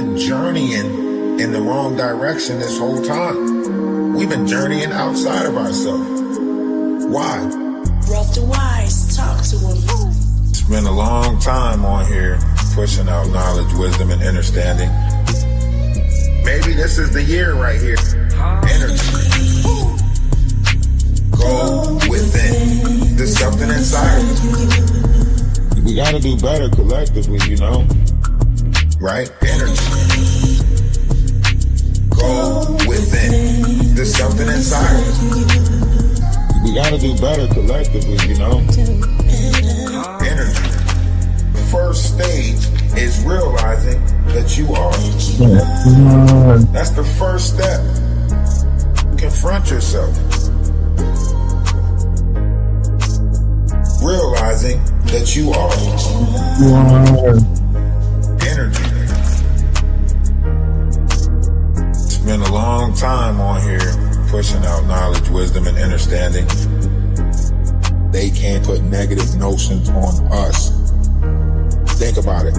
been journeying in the wrong direction this whole time. We've been journeying outside of ourselves. Why? Rough to wise, talk to him. It's been a long time on here pushing out knowledge, wisdom, and understanding. Maybe this is the year right here. Energy. Go within. There's something inside of you. We gotta do better collectively, you know? Right? Energy. Go within. There's something inside of you. We gotta do better collectively, you know? Energy. The first stage is realizing that you are. That's the first step. Confront yourself. Realizing that you are. Energy. It's been a long time on here pushing out knowledge, wisdom, and understanding. They can't put negative notions on us. Think about it.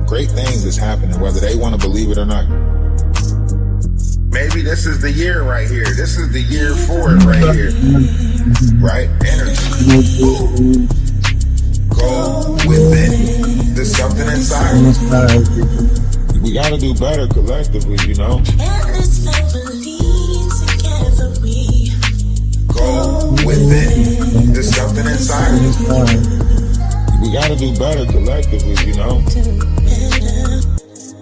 Great things is happening, whether they want to believe it or not. Maybe this is the year right here. This is the year for it right here. Right? Energy. Go within. There's something inside of us. We gotta do better collectively, you know? Go within. There's something inside of us. We gotta do better collectively, you know?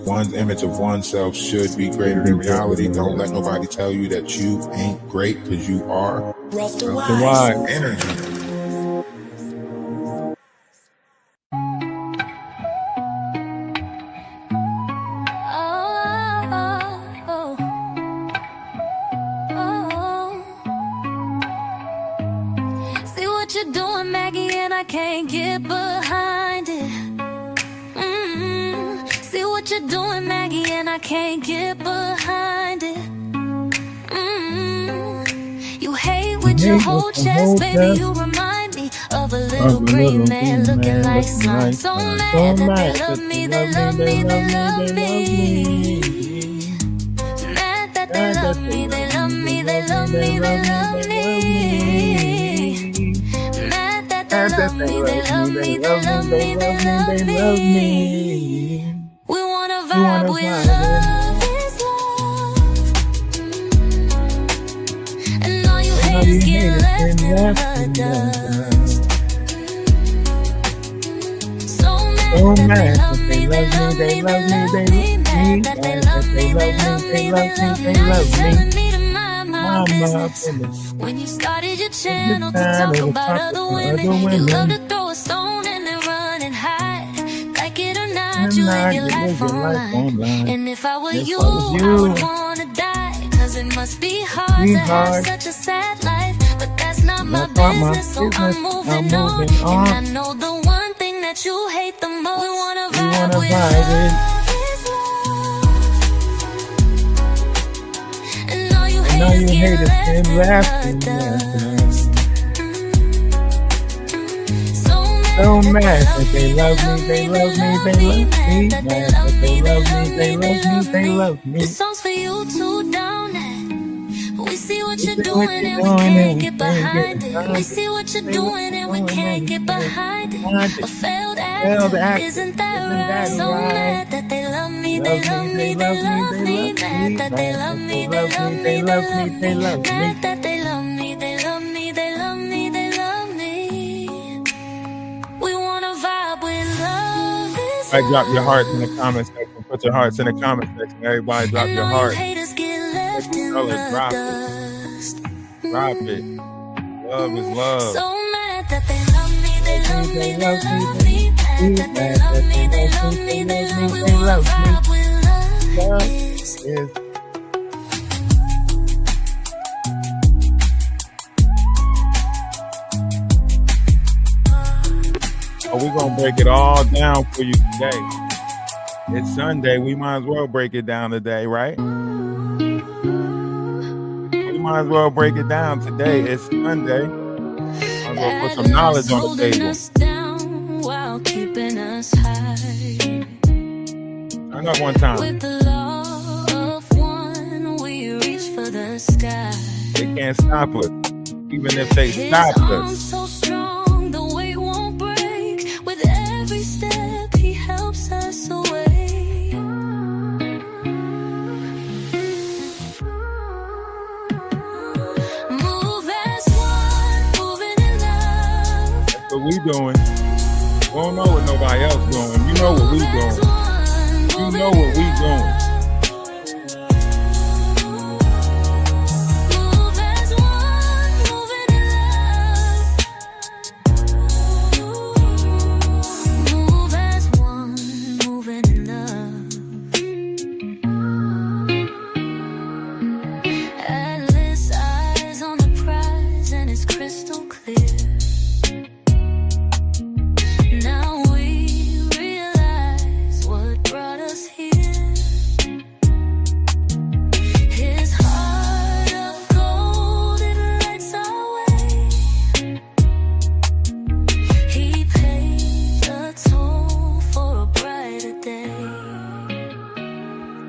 One's image of oneself should be greater than reality. Don't let nobody tell you that you ain't great, because you are. Rough to wise. Energy. See what you're doing, Maggie, and I can't get behind it. See what you're doing, Maggie, and I can't get behind it. You hate with your whole chest, baby. You remind me of a little green man looking like slime. So mad that they love me, they love me, they love me. Mad that they love me, they love me, they love me, they love me. Mad that they love me, they love me, they love me, they love me. We wanna vibe with love is love. And all you haters get left in the dust. So mad that they love me, they love me, they love me. Mad that they love me, they love me, they love me. Now you're telling me to mind my business. When you started your channel to talk about other women, you love to throw a stone and then run and hide. Like it or not, you live your life online. And if I were you, I would wanna die. Cause it must be hard to have such a sad life. But that's not my business, so I'm moving on. And I know the one thing that you hate the most. We wanna vibe with love is love. And all you haters get left in the dust. So mad that they love me, they love me, they love me. Mad that they love me, they love me, they love me. This song's for you too, down it. We see what you're doing and we can't get behind it. We see what you're doing and we can't get behind it. A failed act, isn't that right? So mad that they love me, they love me, they love me. Mad that they love me, they love me, they love me. Mad that they love me, they love me, they love me, they love me. We wanna vibe with love is I drop your hearts in the comment section. Put your hearts in the comment section. Everybody drop your heart. Haters get left in Drop the it. dust. Drop it. Love is love. So mad that they love me, they love me, they love me. Mad that they love me, they love me, they love me. We wanna vibe with love is Oh, we're gonna break it all down for you today. It's Sunday. We might as well break it down today, right? We might as well break it down today. It's Sunday. I'm gonna put some knowledge on the table. while keeping us high. Turn up one time. With the law of one, we reach for the sky. They can't stop us, even if they His stop arms us. so strong, the weight won't break. With every step, he helps us away. Move as one, moving in love. That's what we doing. We don't know what nobody else doing. You know what we doing. You know what we doing. Move as one, moving in love. Move as one, moving in love. Atlas eyes on the prize and it's crystal clear. Now we realize what brought us here. His heart of gold, it lights our way. He paid the toll for a brighter day.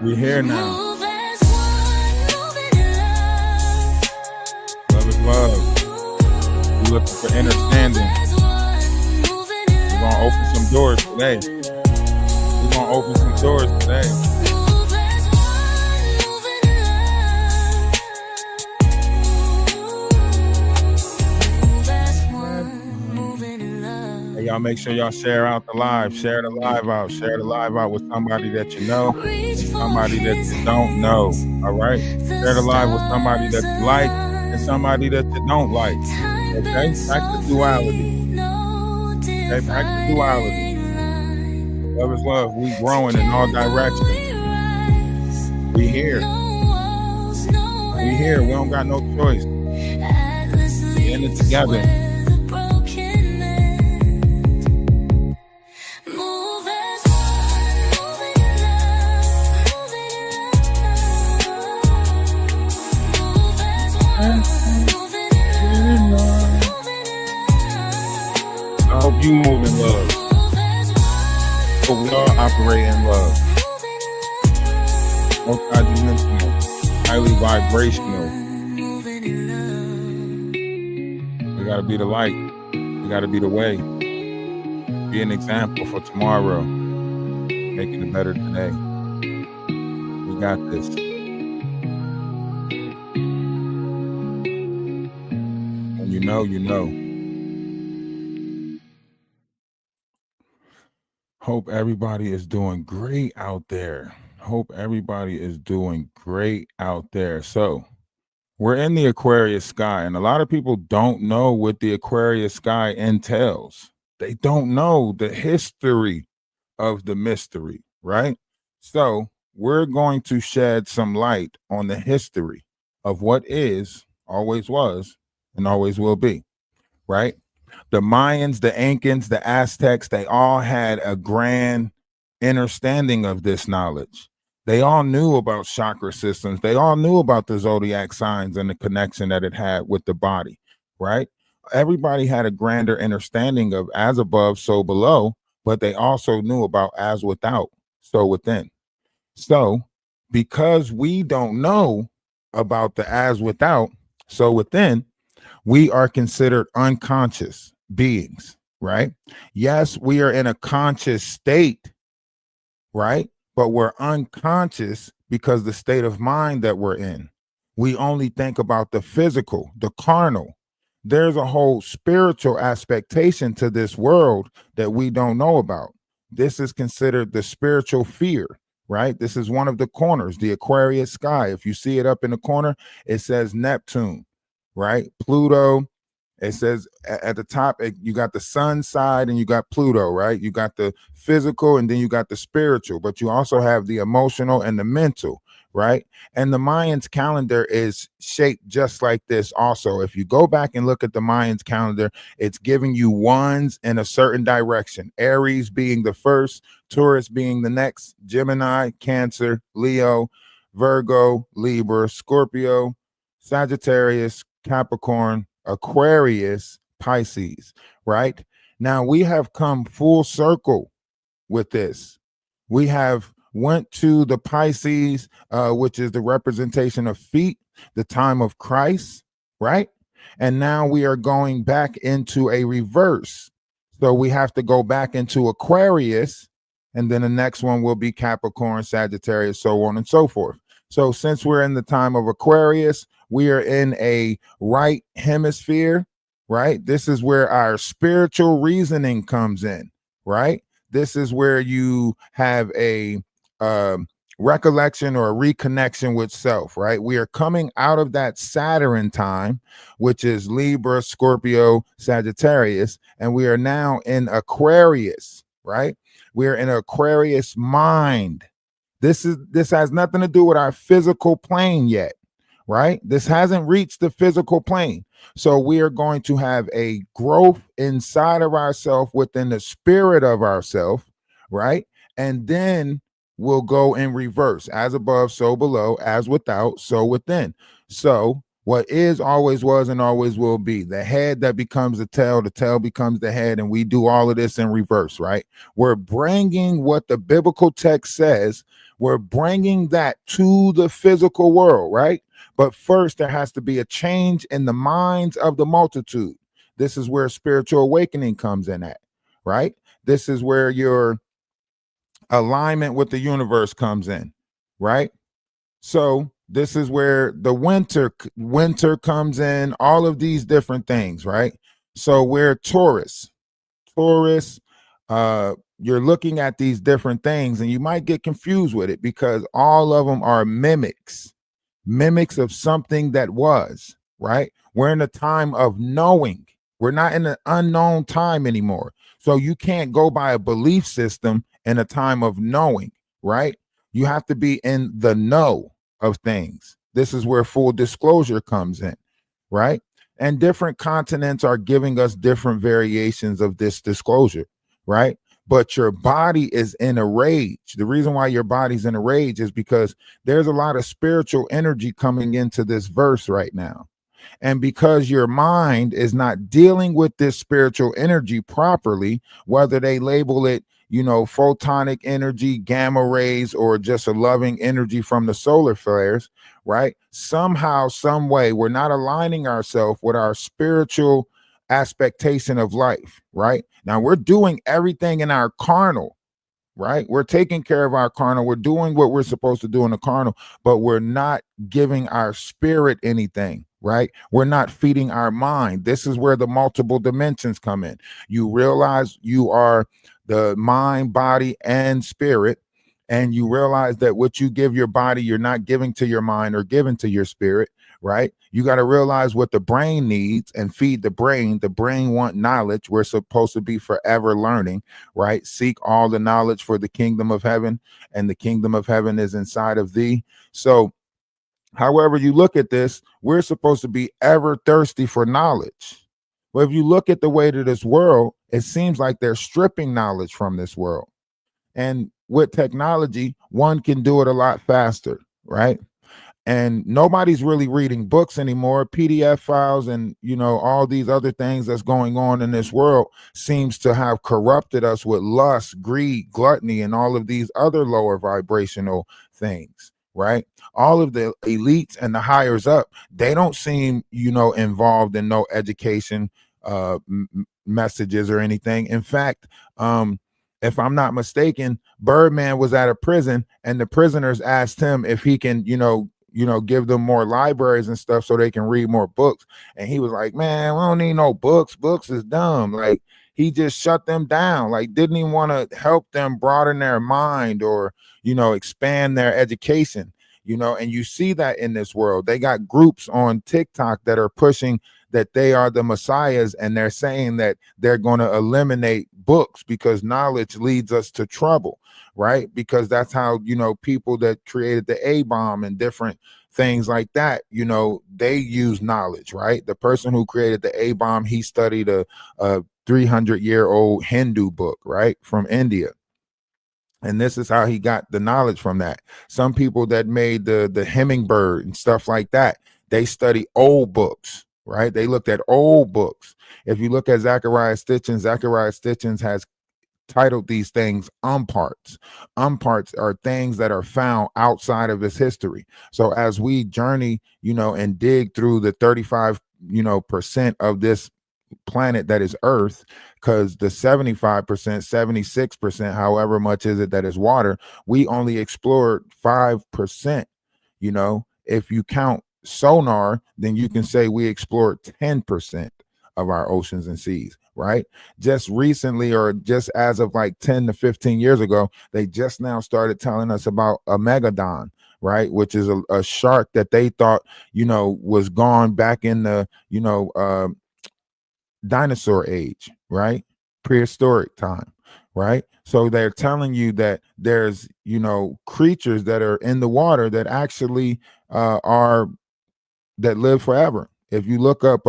We here now. Move as one, moving in love. Love is love. We looking for understanding. Move as one, moving in We're gonna open some doors today. We're gonna open some doors today. Move as one, moving in love. Move as one, moving in love. Hey, y'all make sure y'all share out the live. Share the live out. Share the live out with somebody that you know, Reach for somebody that his you don't know. All right? Share the live with somebody that you like and somebody that you don't like. Okay? Practice duality. Okay? Practice duality. Love is love. We growing in all directions. We here. We here. We don't got no choice. We in it together. Move as one, moving in love, moving in love. Move as one, moving in love, moving in love. I hope you move in love. Move as one, But we all operate in love. Multidimensional, highly vibrational. moving in love. We gotta be the light. We gotta be the way. Be an example for tomorrow. Making it better today. We got this. When you know, you know. Hope everybody is doing great out there. Hope everybody is doing great out there. So, we're in the Aquarius sky, and a lot of people don't know what the Aquarius sky entails. They don't know the history of the mystery, right? So, we're going to shed some light on the history of what is, always was, and always will be, right? The Mayans, the Incans, the Aztecs, they all had a grand understanding of this knowledge. They all knew about chakra systems. They all knew about the zodiac signs and the connection that it had with the body, right? Everybody had a grander understanding of as above, so below, but they also knew about as without, so within. So, because we don't know about the as without, so within, we are considered unconscious beings, right? Yes, we are in a conscious state, right? But we're unconscious because the state of mind that we're in. We only think about the physical, the carnal. There's a whole spiritual aspectation to this world that we don't know about. This is considered the spiritual fear, right? This is one of the corners, the Aquarius sky. If you see it up in the corner, it says Neptune, right? Pluto. It says at the top, you got the sun side and you got Pluto, right? You got the physical and then you got the spiritual, but you also have the emotional and the mental, right? And the Mayans calendar is shaped just like this also. If you go back and look at the Mayans calendar, it's giving you ones in a certain direction. Aries being the first, Taurus being the next, Gemini, Cancer, Leo, Virgo, Libra, Scorpio, Sagittarius, Capricorn, Aquarius, Pisces, right? Now we have come full circle with this. We have went to the Pisces, which is the representation of feet, the time of Christ, right? And now we are going back into a reverse. So we have to go back into Aquarius, and then the next one will be Capricorn, Sagittarius, so on and so forth. So since we're in the time of Aquarius, we are in a right hemisphere, right? This is where our spiritual reasoning comes in, right? This is where you have a recollection or a reconnection with self, right? We are coming out of that Saturn time, which is Libra, Scorpio, Sagittarius, and we are now in Aquarius, right? We're in Aquarius mind. This has nothing to do with our physical plane yet, right? This hasn't reached the physical plane. So we are going to have a growth inside of ourselves within the spirit of ourselves, right? And then we'll go in reverse, as above, so below, as without, so within. So what is, always was, and always will be, the head that becomes the tail becomes the head, and we do all of this in reverse, right? We're bringing what the biblical text says, we're bringing that to the physical world, right? But first, there has to be a change in the minds of the multitude. This is where spiritual awakening comes in at, right? This is where your alignment with the universe comes in, right? So this is where the winter comes in, all of these different things, right? So we're Taurus, you're looking at these different things and you might get confused with it because all of them are mimics of something that was, right? We're in a time of knowing. We're not in an unknown time anymore. So you can't go by a belief system in a time of knowing, right? You have to be in the know of things. This is where full disclosure comes in, right? And different continents are giving us different variations of this disclosure, right? But your body is in a rage. The reason why your body's in a rage is because there's a lot of spiritual energy coming into this verse right now. And because your mind is not dealing with this spiritual energy properly, whether they label it, photonic energy, gamma rays, or just a loving energy from the solar flares, right? Somehow, some way, we're not aligning ourselves with our spiritual expectation of life, right? Now we're doing everything in our carnal, right? We're taking care of our carnal. We're doing what we're supposed to do in the carnal, but we're not giving our spirit anything, right? We're not feeding our mind. This is where the multiple dimensions come in. You realize you are the mind, body, and spirit, and you realize that what you give your body, you're not giving to your mind or giving to your spirit, right? You got to realize what the brain needs and feed the brain. The brain want knowledge. We're supposed to be forever learning, right? Seek all the knowledge for the kingdom of heaven, and the kingdom of heaven is inside of thee. So however you look at this, we're supposed to be ever thirsty for knowledge. But if you look at the way to this world, it seems like they're stripping knowledge from this world. And with technology, one can do it a lot faster, right? And nobody's really reading books anymore. PDF files and, all these other things that's going on in this world seems to have corrupted us with lust, greed, gluttony, and all of these other lower vibrational things, right? All of the elites and the hires up, they don't seem, involved in no education messages or anything. In fact, if I'm not mistaken, Birdman was at a prison and the prisoners asked him if he can, give them more libraries and stuff so they can read more books. And he was like, man, we don't need no books. Books is dumb. Like, he just shut them down. Like, didn't even want to help them broaden their mind or, expand their education, and you see that in this world. They got groups on TikTok that are pushing that they are the messiahs, and they're saying that they're going to eliminate books because knowledge leads us to trouble, right? Because that's how, people that created the A-bomb and different things like that, they use knowledge, right? The person who created the A-bomb, he studied a 300-year-old Hindu book, right, from India. And this is how he got the knowledge from that. Some people that made the hummingbird and stuff like that, they study old books, right? They looked at old books. If you look at Zachariah Stitchin has titled these things umparts. Umparts are things that are found outside of its history. So as we journey, and dig through the 35, percent of this planet that is Earth, because the 75%, 76%, however much is it that is water, we only explored 5%. If you count sonar, then you can say we explored 10% of our oceans and seas, right? Just recently, or just as of like 10 to 15 years ago, they just now started telling us about a megalodon, right? Which is a shark that they thought, was gone back in the, dinosaur age, right? Prehistoric time, right? So they're telling you that there's, creatures that are in the water that actually are that live forever. If you look up,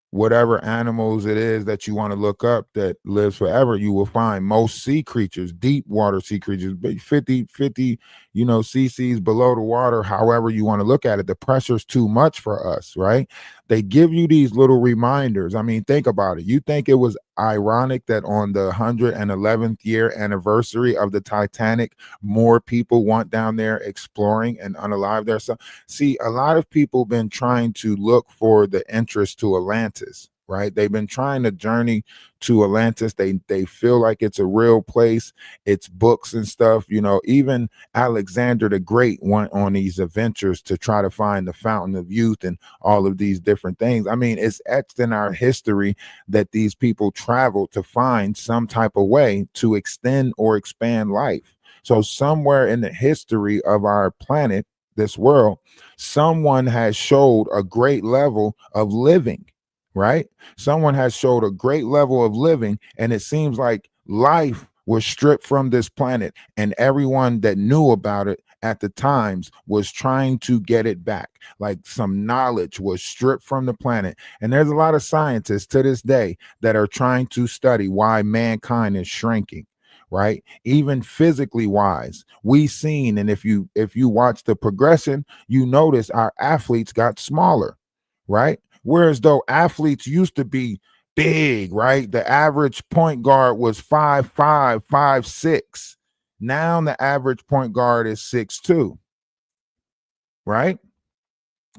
whatever animals it is that you want to look up that lives forever, you will find most sea creatures, deep water sea creatures, 50 cc's below the water. However you want to look at it, the pressure's too much for us, right? They give you these little reminders. I mean, think about it. You think it was ironic that on the 111th year anniversary of the Titanic, more people went down there exploring and unalive their stuff? See, a lot of people been trying to look for the entrance to Atlantis, right? They've been trying to journey to Atlantis. They feel like it's a real place. It's books and stuff. Even Alexander the Great went on these adventures to try to find the fountain of youth and all of these different things. I mean, it's etched in our history that these people traveled to find some type of way to extend or expand life. So somewhere in the history of our planet, this world, someone has showed a great level of living, right? Someone has showed a great level of living, and it seems like life was stripped from this planet, and everyone that knew about it at the times was trying to get it back. Like some knowledge was stripped from the planet. And there's a lot of scientists to this day that are trying to study why mankind is shrinking, right? Even physically wise, we seen, and if you watch the progression, you notice our athletes got smaller, right? Whereas though athletes used to be big, right? The average point guard was 5'5", 5'6". Now the average point guard is 6'2", right?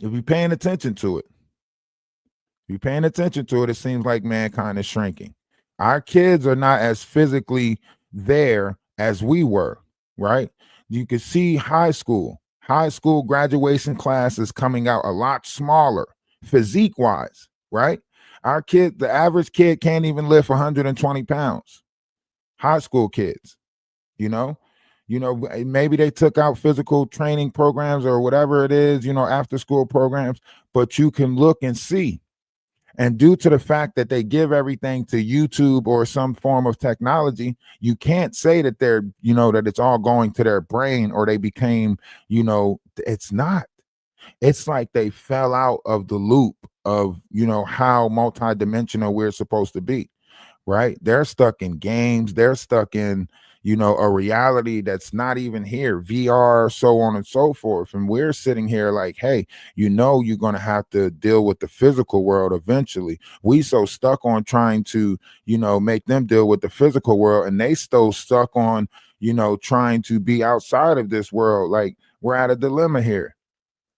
If you're paying attention to it, it seems like mankind is shrinking. Our kids are not as physically there as we were, right? You can see high school graduation classes coming out a lot smaller physique wise, right? Our kid, the average kid can't even lift 120 pounds. High school kids, maybe they took out physical training programs or whatever it is, after school programs, but you can look and see. And due to the fact that they give everything to YouTube or some form of technology, you can't say that they're, that it's all going to their brain or they became, it's not. It's like they fell out of the loop of, how multidimensional we're supposed to be, right? They're stuck in games. They're stuck in, a reality that's not even here, VR, so on and so forth. And we're sitting here like, hey, you're going to have to deal with the physical world eventually. We so stuck on trying to, make them deal with the physical world, and they still stuck on, trying to be outside of this world. Like, we're at a dilemma here,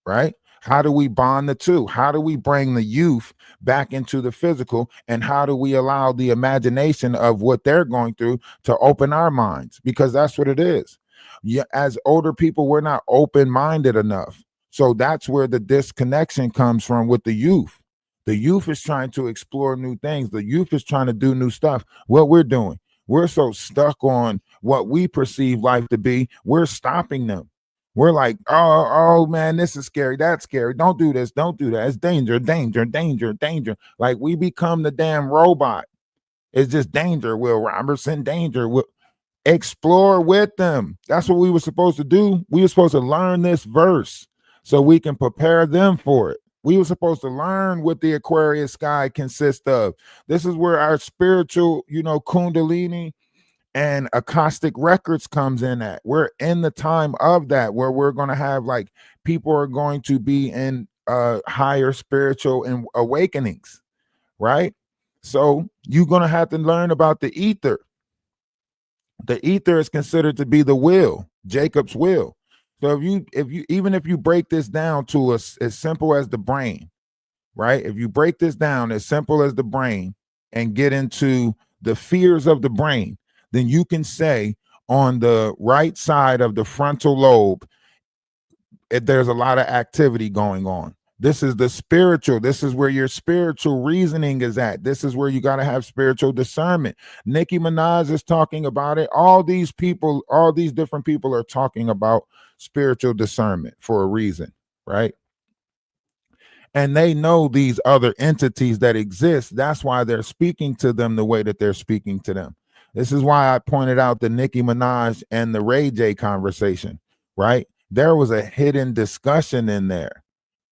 right? How do we bond the two? How do we bring the youth back into the physical? And how do we allow the imagination of what they're going through to open our minds? Because that's what it is. Yeah, as older people, we're not open-minded enough. So that's where the disconnection comes from with the youth. The youth is trying to explore new things. The youth is trying to do new stuff. What we're doing, we're so stuck on what we perceive life to be, we're stopping them. We're like, oh man, this is scary. That's scary. Don't do this. Don't do that. It's danger, danger, danger, danger. Like we become the damn robot. It's just danger. Will Robertson, danger. Will explore with them. That's what we were supposed to do. We were supposed to learn this verse so we can prepare them for it. We were supposed to learn what the Aquarius sky consists of. This is where our spiritual, Kundalini and Acoustic Records comes in at. We're in the time of that, where we're going to have, like, people are going to be in higher spiritual and awakenings, right? So you're going to have to learn about the ether. The ether is considered to be the will, Jacob's will. So if you break this down to as simple as the brain, right? If you break this down as simple as the brain and get into the fears of the brain, then you can say on the right side of the frontal lobe, there's a lot of activity going on. This is the spiritual. This is where your spiritual reasoning is at. This is where you got to have spiritual discernment. Nicki Minaj is talking about it. All these different people are talking about spiritual discernment for a reason, right? And they know these other entities that exist. That's why they're speaking to them the way that they're speaking to them. This is why I pointed out the Nicki Minaj and the Ray J conversation, right? There was a hidden discussion in there,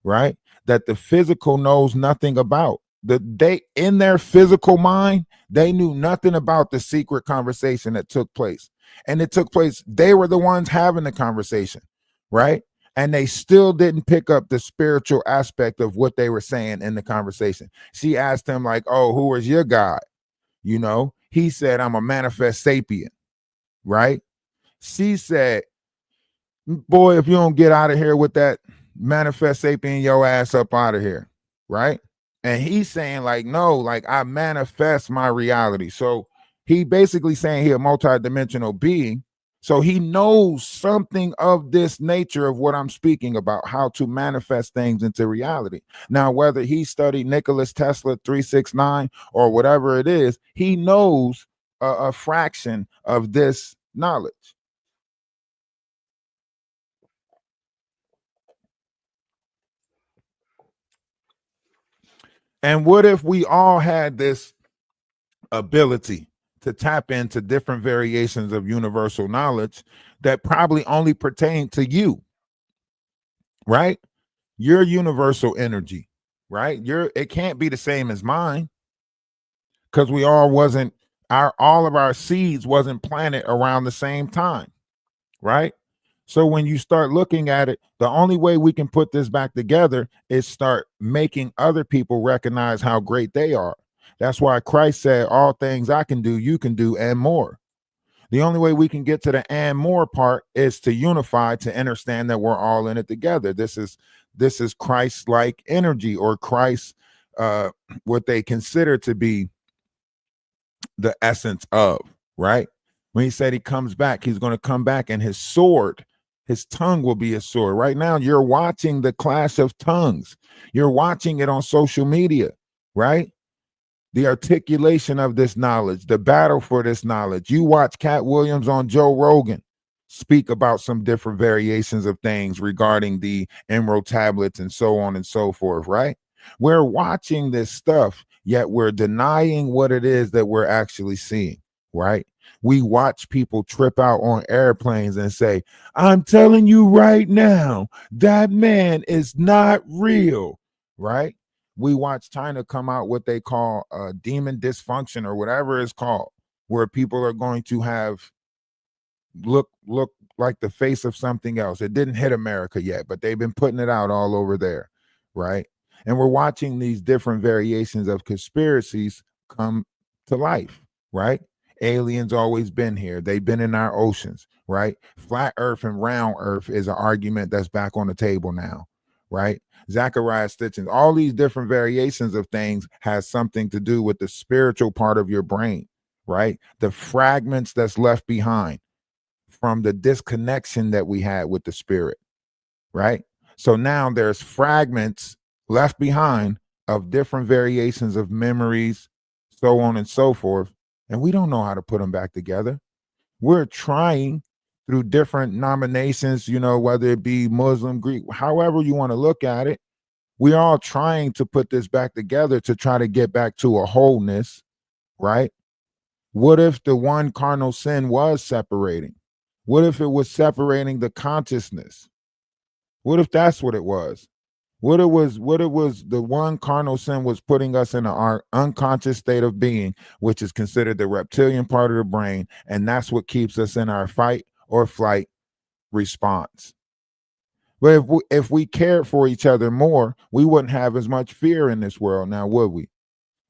right? That the physical knows nothing about. They in their physical mind, they knew nothing about the secret conversation that took place. And it took place, they were the ones having the conversation, right? And they still didn't pick up the spiritual aspect of what they were saying in the conversation. She asked him, like, oh, who is your God? You know, he said, I'm a manifest sapien, right? She said, boy, if you don't get out of here with that manifest sapien, your ass up out of here, right? And he's saying, like, no, like, I manifest my reality. So he basically saying he a multidimensional being. So he knows something of this nature of what I'm speaking about, how to manifest things into reality. Now, whether he studied Nicholas Tesla 369 or whatever it is, he knows a fraction of this knowledge. And what if we all had this ability to tap into different variations of universal knowledge that probably only pertain to you, right? Your universal energy, right? It can't be the same as mine because we all wasn't all of our seeds wasn't planted around the same time, right? So when you start looking at it, the only way we can put this back together is start making other people recognize how great they are. That's why Christ said, all things I can do, you can do, and more. The only way we can get to the and more part is to unify, to understand that we're all in it together. This is Christ-like energy, or Christ, what they consider to be the essence of, right? When he said he comes back, he's going to come back, and his sword, his tongue will be a sword. Right now, you're watching the clash of tongues. You're watching it on social media, right? The articulation of this knowledge, the battle for this knowledge. You watch Cat Williams on Joe Rogan speak about some different variations of things regarding the Emerald tablets and so on and so forth, right? We're watching this stuff, yet we're denying what it is that we're actually seeing, right? We watch people trip out on airplanes and say, I'm telling you right now, that man is not real, right? We watch China come out what they call demon dysfunction or whatever it's called, where people are going to have look like the face of something else. It didn't hit America yet, but they've been putting it out all over there, right? And we're watching these different variations of conspiracies come to life, right? Aliens always been here. They've been in our oceans, right? Flat Earth and round Earth is an argument that's back on the table now, right? Zachariah Stitchens, all these different variations of things has something to do with the spiritual part of your brain, right? The fragments that's left behind from the disconnection that we had with the spirit, right? So now there's fragments left behind of different variations of memories, so on and so forth, and we don't know how to put them back together. We're trying through different nominations, you know, whether it be Muslim, Greek, however you want to look at it. We're all trying to put this back together to try to get back to a wholeness, right? What if the one cardinal sin was separating? What if it was separating the consciousness? What if that's what it was? What it was the one cardinal sin was putting us in our unconscious state of being, which is considered the reptilian part of the brain, and that's what keeps us in our fight or flight response. But if we cared for each other more, we wouldn't have as much fear in this world now, would we?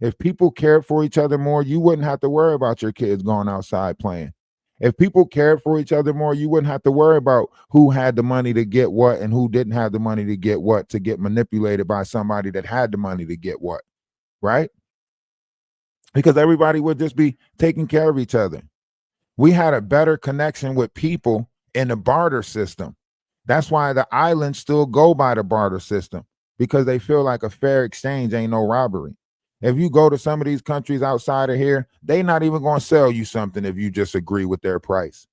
If people cared for each other more, you wouldn't have to worry about your kids going outside playing. If people cared for each other more, you wouldn't have to worry about who had the money to get what and who didn't have the money to get what, to get manipulated by somebody that had the money to get what, right? Because everybody would just be taking care of each other. We had a better connection with people in the barter system. That's why the islands still go by the barter system, because they feel like a fair exchange ain't no robbery. If you go to some of these countries outside of here, they not even going to sell you something if you just agree with their price.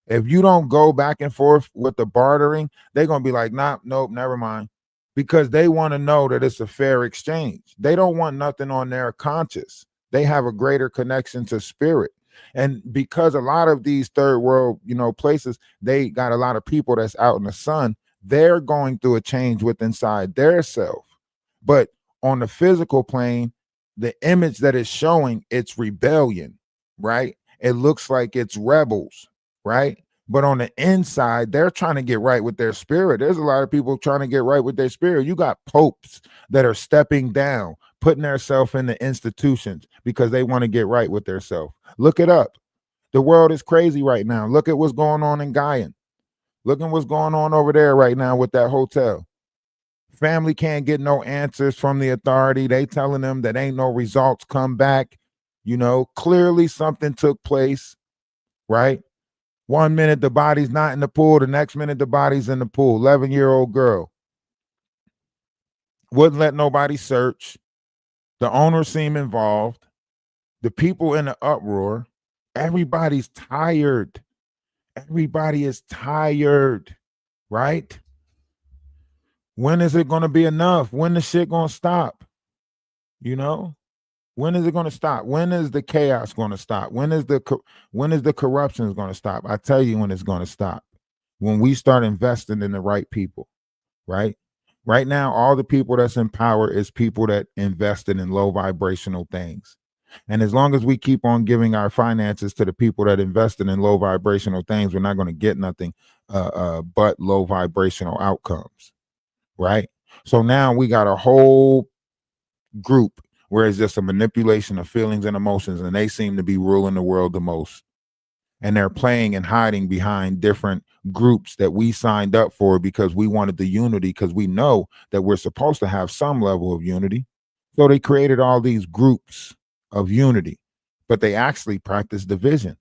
If you don't go back and forth with the bartering, they're going to be like, nah, nope, never mind. Because they want to know that it's a fair exchange. They don't want nothing on their conscience. They have a greater connection to spirit. And because a lot of these third world, places, they got a lot of people that's out in the sun, they're going through a change with inside their self. But on the physical plane, the image that is showing, it's rebellion, right? It looks like it's rebels, right? But on the inside, they're trying to get right with their spirit. There's a lot of people trying to get right with their spirit. You got popes that are stepping down, putting themselves in the institutions because they want to get right with themselves. Look it up. The world is crazy right now. Look at what's going on in Guyana. Look at what's going on over there right now with that hotel. Family can't get no answers from the authority. They telling them that ain't no results come back. Clearly something took place, right? 1 minute the body's not in the pool, the next minute the body's in the pool. 11-year-old girl. Wouldn't let nobody search. The owner seemed involved. The people in the uproar. Everybody's tired. Everybody is tired, right? When is it going to be enough? When the shit going to stop? When is it going to stop? When is the chaos going to stop? When is the corruption going to stop? I tell you when it's going to stop. When we start investing in the right people, right? Right now, all the people that's in power is people that invested in low vibrational things. And as long as we keep on giving our finances to the people that invested in low vibrational things, we're not going to get nothing but low vibrational outcomes, right? So now we got a whole group where it's just a manipulation of feelings and emotions, and they seem to be ruling the world the most. And they're playing and hiding behind different groups that we signed up for because we wanted the unity, because we know that we're supposed to have some level of unity. So they created all these groups of unity, but they actually practice division.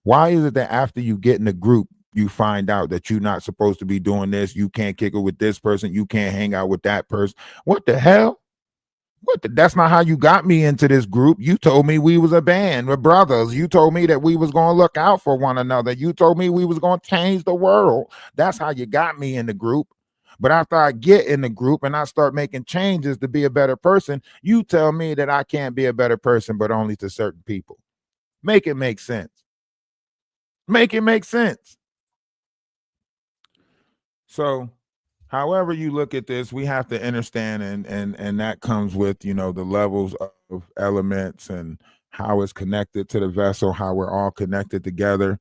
Why is it that after you get in a group, you find out that you're not supposed to be doing this? You can't kick it with this person. You can't hang out with that person. What the hell? That's not how you got me into this group. You told me we was a band, we're brothers. You told me that we was going to look out for one another. You told me we was going to change the world. That's how you got me in the group. But after I get in the group and I start making changes to be a better person, you tell me that I can't be a better person, but only to certain people. Make it make sense. Make it make sense. So however you look at this, we have to understand, and that comes with, the levels of elements and how it's connected to the vessel, how we're all connected together.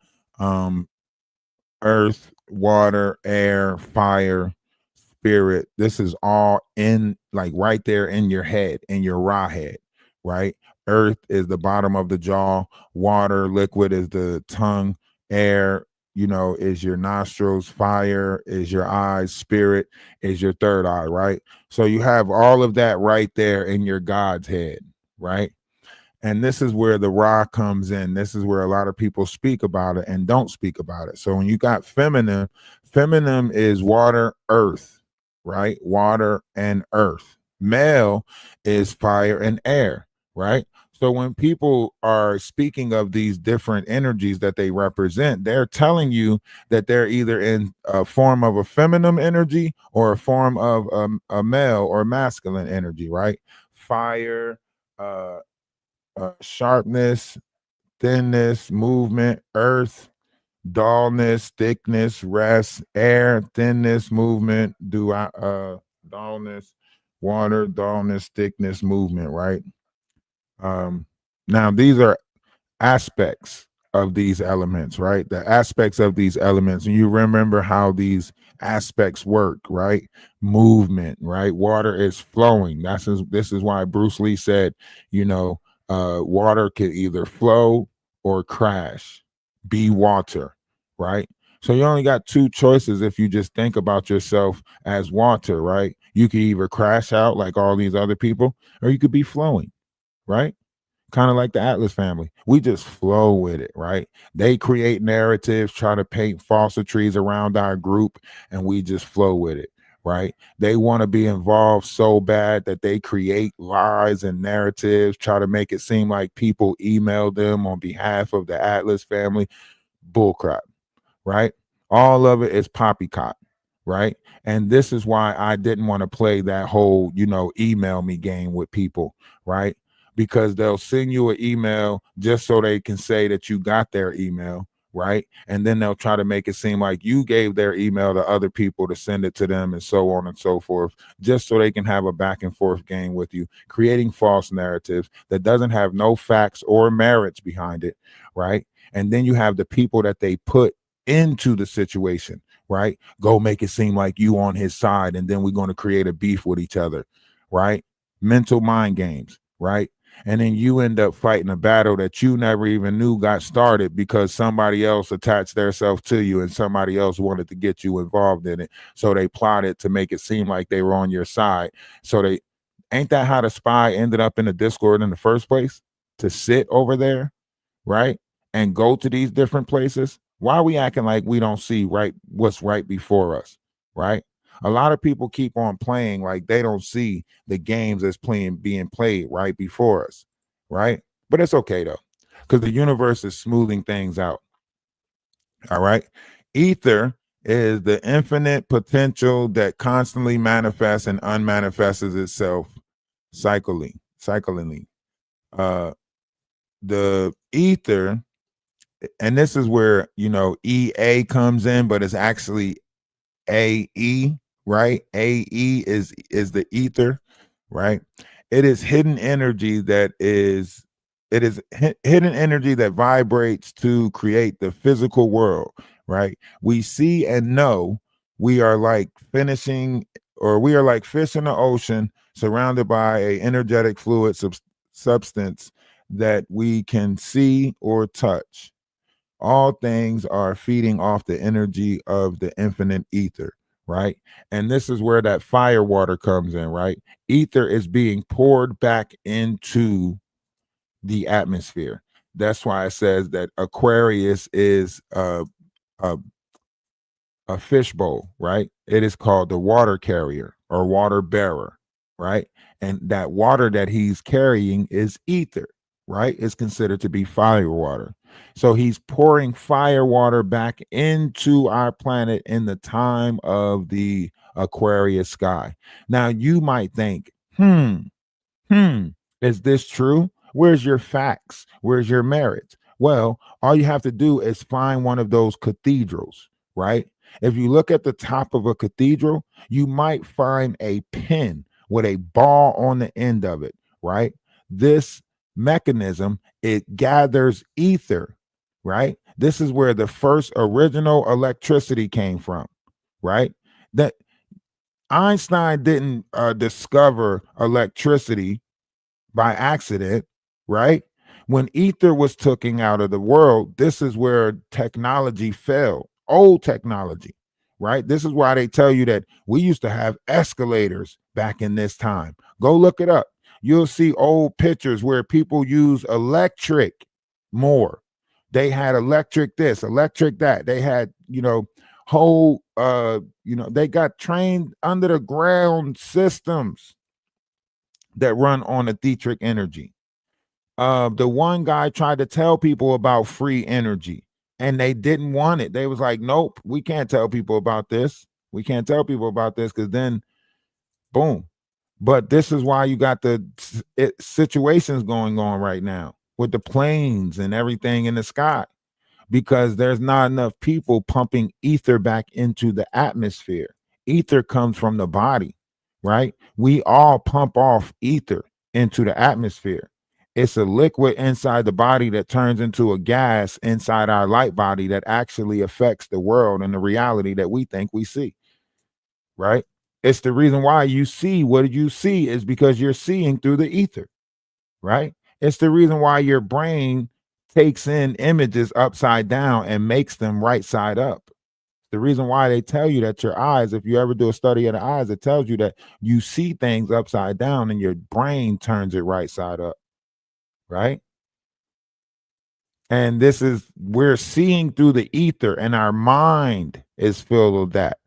Earth, water, air, fire, spirit. This is all in, like, right there in your head, in your raw head, right? Earth is the bottom of the jaw. Water, liquid, is the tongue. Air, is your nostrils. Fire is your eyes. Spirit is your third eye, right? So you have all of that right there in your God's head, right? And this is where the Ra comes in. This is where a lot of people speak about it and don't speak about it. So when you got feminine is water, earth, right? Water and earth. Male is fire and air, right? So when people are speaking of these different energies that they represent, they're telling you that they're either in a form of a feminine energy or a form of a male or masculine energy, right? Fire, sharpness, thinness, movement. Earth, dullness, thickness, rest. Air, thinness, movement. Dullness. Water, dullness, thickness, movement, right? Now these are aspects of these elements, right? The aspects of these elements. And you remember how these aspects work, right? Movement, right? Water is flowing. This is why Bruce Lee said, you know, water can either flow or crash. Be water, right? So you only got two choices if you just think about yourself as water, right? You could either crash out like all these other people, or you could be flowing, right? Kind of like the Atlas family. We just flow with it, right? They create narratives, try to paint falsities around our group, and we just flow with it, right? They want to be involved so bad that they create lies and narratives, try to make it seem like people email them on behalf of the Atlas family. Bullcrap, right? All of it is poppycock, right? And this is why I didn't want to play that whole, email me game with people, right? Because they'll send you an email just so they can say that you got their email, right? And then they'll try to make it seem like you gave their email to other people to send it to them and so on and so forth, just so they can have a back and forth game with you, creating false narratives that doesn't have no facts or merits behind it, right? And then you have the people that they put into the situation, right? Go make it seem like you on his side, and then we're going to create a beef with each other, right? Mental mind games, right? And then you end up fighting a battle that you never even knew got started because somebody else attached themselves to you and somebody else wanted to get you involved in it. So they plotted to make it seem like they were on your side. So ain't that how the spy ended up in the Discord in the first place? To sit over there, right? And go to these different places. Why are we acting like we don't see what's right before us, right? A lot of people keep on playing like they don't see the games that's being played right before us, right? But it's okay though, because the universe is smoothing things out. All right. Ether is the infinite potential that constantly manifests and unmanifests itself cyclically. The ether, and this is where EA comes in, but it's actually AE, right? AE is the ether, right? It is hidden energy hidden energy that vibrates to create the physical world, right? We see and know we are like fish in the ocean surrounded by a energetic fluid substance that we can see or touch. All things are feeding off the energy of the infinite ether, right? And this is where that fire water comes in, right? Ether is being poured back into the atmosphere. That's why it says that Aquarius is a fishbowl, right? It is called the water carrier or water bearer, right? And that water that he's carrying is ether, right? It's considered to be fire water. So he's pouring fire water back into our planet in the time of the Aquarius sky. Now you might think, is this true? Where's your facts? Where's your merit? Well, all you have to do is find one of those cathedrals, right? If you look at the top of a cathedral, you might find a pin with a ball on the end of it, right? This mechanism, it gathers ether, right? This is where the first original electricity came from, right? That Einstein didn't discover electricity by accident, right? When ether was taken out of the world, this is where technology fell, old technology, right? This is why they tell you that we used to have escalators back in this time. Go look it up. You'll see old pictures where people use electric more. They had electric this, electric that. They had, whole, they got trained under the ground systems that run on etheric energy. The one guy tried to tell people about free energy and they didn't want it. They was like, nope, we can't tell people about this. We can't tell people about this because then boom. But this is why you got the situations going on right now with the planes and everything in the sky, because there's not enough people pumping ether back into the atmosphere. Ether comes from the body, right? We all pump off ether into the atmosphere. It's a liquid inside the body that turns into a gas inside our light body that actually affects the world and the reality that we think we see, right? It's the reason why you see what you see is because you're seeing through the ether, right? It's the reason why your brain takes in images upside down and makes them right side up. The reason why they tell you that your eyes, if you ever do a study of the eyes, it tells you that you see things upside down and your brain turns it right side up, right? And this is, we're seeing through the ether and our mind is filled with that.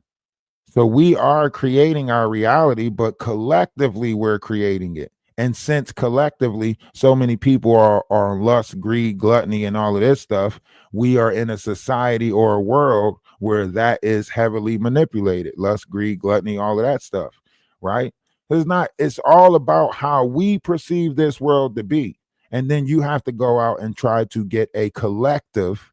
So we are creating our reality, but collectively we're creating it. And since collectively so many people are lust, greed, gluttony, and all of this stuff, we are in a society or a world where that is heavily manipulated. Lust, greed, gluttony, all of that stuff, right? It's all about how we perceive this world to be. And then you have to go out and try to get a collective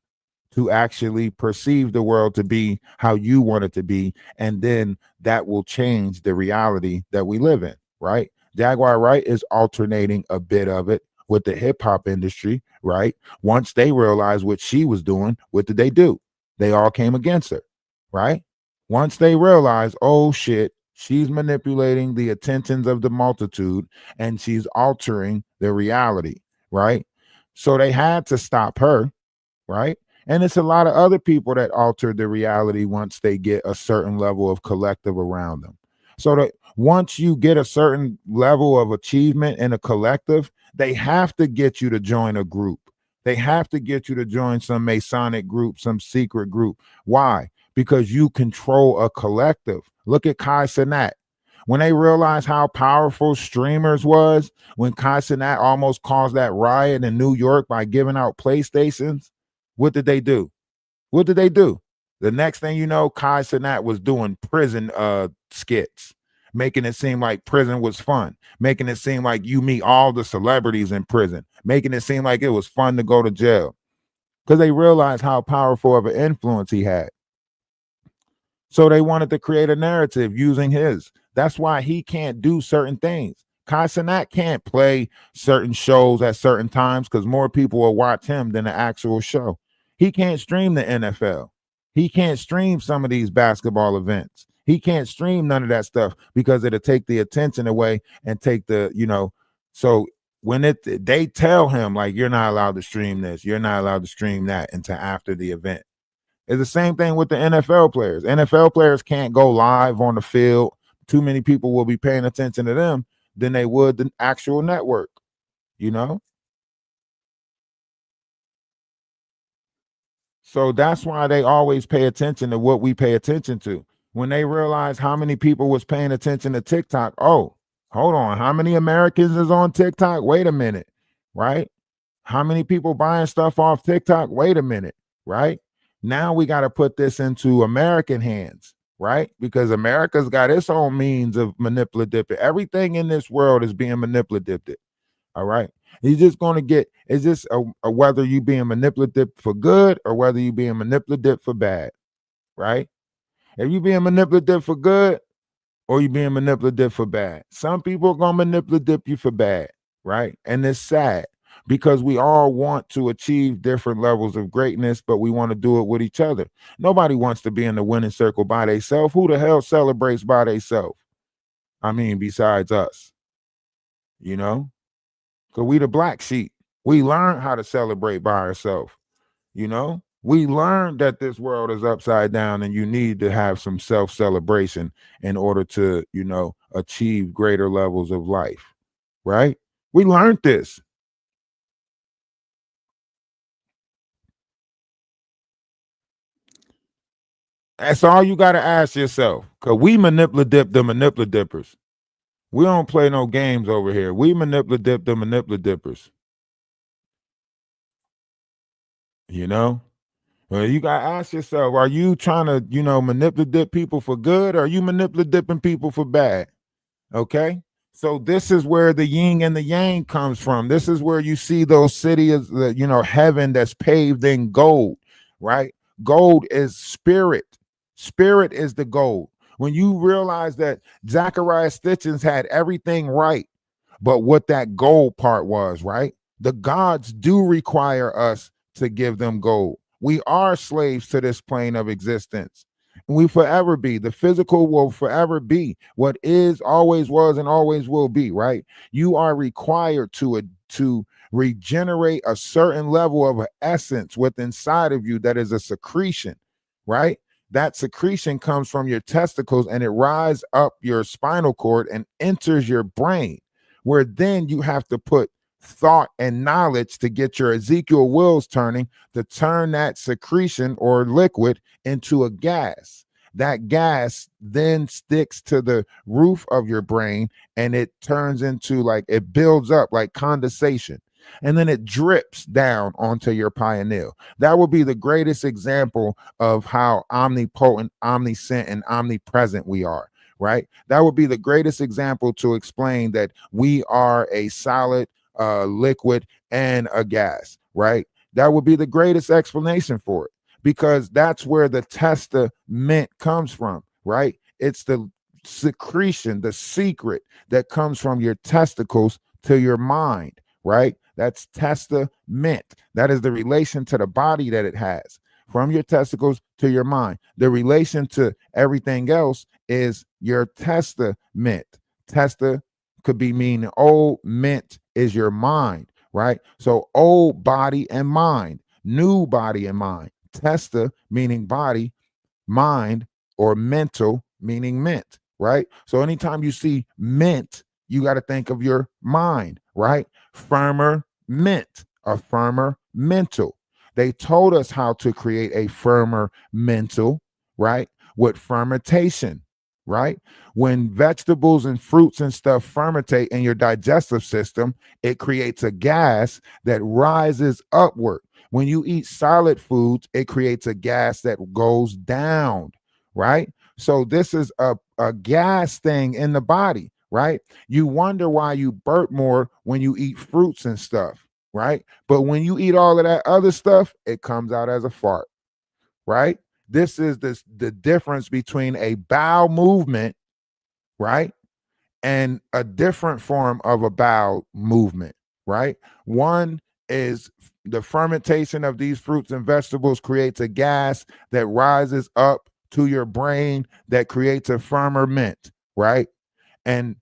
to actually perceive the world to be how you want it to be. And then that will change the reality that we live in, right? Jaguar Wright is alternating a bit of it with the hip hop industry, right? Once they realized what she was doing, what did they do? They all came against her, right? Once they realized, oh shit, she's manipulating the attentions of the multitude and she's altering the reality, right? So they had to stop her, right? And it's a lot of other people that alter the reality once they get a certain level of collective around them. So that once you get a certain level of achievement in a collective, they have to get you to join a group. They have to get you to join some Masonic group, some secret group. Why? Because you control a collective. Look at Kai Cenat. When they realized how powerful streamers was, when Kai Cenat almost caused that riot in New York by giving out PlayStations, what did they do? What did they do? The next thing you know, Kai Cenat was doing prison skits, making it seem like prison was fun, making it seem like you meet all the celebrities in prison, making it seem like it was fun to go to jail, because they realized how powerful of an influence he had. So they wanted to create a narrative using his. That's why he can't do certain things. Kai Cenat can't play certain shows at certain times because more people will watch him than the actual show. He can't stream the NFL. He can't stream some of these basketball events. He can't stream none of that stuff because it'll take the attention away and take the, so when they tell him like, you're not allowed to stream this, you're not allowed to stream that until after the event. It's the same thing with the NFL players. NFL players can't go live on the field. Too many people will be paying attention to them than they would the actual network, So that's why they always pay attention to what we pay attention to. When they realize how many people was paying attention to TikTok, oh, hold on, how many Americans is on TikTok? Wait a minute, right? How many people buying stuff off TikTok? Wait a minute, right? Now we got to put this into American hands, right? Because America's got its own means of manipulative. Everything in this world is being manipulative. All right. You're just going to get, it's just a whether you being manipulative for good or whether you being manipulative for bad, right? If you being manipulative for good or you being manipulative for bad, some people are going to manipulate you for bad, right? And it's sad because we all want to achieve different levels of greatness, but we want to do it with each other. Nobody wants to be in the winning circle by themselves. Who the hell celebrates by themselves? I mean, besides us, because we the black sheep. We learned how to celebrate by ourselves, We learned that this world is upside down and you need to have some self-celebration in order to, achieve greater levels of life, right? We learned this. That's all you got to ask yourself, because we manipulate the manipulatippers. We don't play no games over here. We manipulate the manipulatippers. Well, you got to ask yourself, are you trying to, manipulate people for good, or are you manipulating people for bad? Okay. So this is where the yin and the yang comes from. This is where you see those cities, heaven that's paved in gold, right? Gold is spirit. Spirit is the gold. When you realize that Zachariah Stitchens had everything right, but what that gold part was, right? The gods do require us to give them gold. We are slaves to this plane of existence. We forever be. The physical will forever be what is, always was, and always will be, right? You are required to regenerate a certain level of essence within inside of you that is a secretion, right? That secretion comes from your testicles and it rises up your spinal cord and enters your brain, where then you have to put thought and knowledge to get your Ezekiel wheels turning to turn that secretion or liquid into a gas. That gas then sticks to the roof of your brain and it turns into like it builds up like condensation. And then it drips down onto your pineal. That would be the greatest example of how omnipotent, omniscient, and omnipresent we are, right? That would be the greatest example to explain that we are a solid, liquid, and a gas, right? That would be the greatest explanation for it, because that's where the testament comes from, right? It's the secretion, the secret that comes from your testicles to your mind, right? That's testament. That is the relation to the body that it has from your testicles to your mind. The relation to everything else is your testament. Testa could be meaning old, ment is your mind, right? So old body and mind, new body and mind. Testa meaning body, mind, or mental meaning ment, right? So anytime you see ment, you got to think of your mind, right? Firmer ment, a firmer mental. They told us how to create a firmer mental, right? With fermentation, right? When vegetables and fruits and stuff fermentate in your digestive system, it creates a gas that rises upward. When you eat solid foods, it creates a gas that goes down, right? So this is a gas thing in the body, right? You wonder why you burp more when you eat fruits and stuff, right? But when you eat all of that other stuff, it comes out as a fart, right? This is the difference between a bowel movement, right? And a different form of a bowel movement, right? One is the fermentation of these fruits and vegetables creates a gas that rises up to your brain that creates a firmer mint, right? And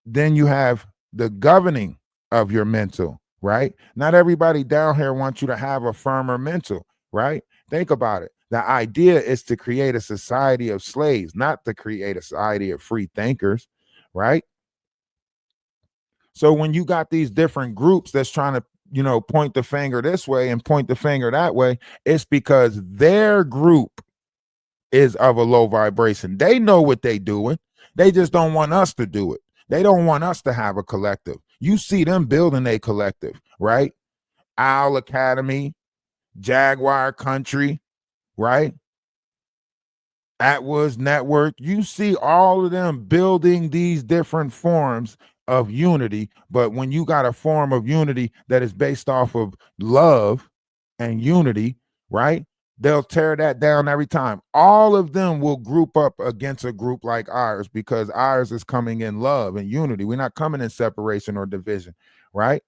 then you have the governing of your mental, right? Not everybody down here wants you to have a firmer mental, right? Think about it. The idea is to create a society of slaves, not to create a society of free thinkers, right? So when you got these different groups that's trying to, point the finger this way and point the finger that way, it's because their group is of a low vibration. They know what they're doing. They just don't want us to do it. They don't want us to have a collective. You see them building a collective, right? Owl Academy, Jaguar Country, right? Atwoods Network. You see all of them building these different forms of unity. But when you got a form of unity that is based off of love and unity, right? They'll tear that down every time. All of them will group up against a group like ours because ours is coming in love and unity. We're not coming in separation or division, right?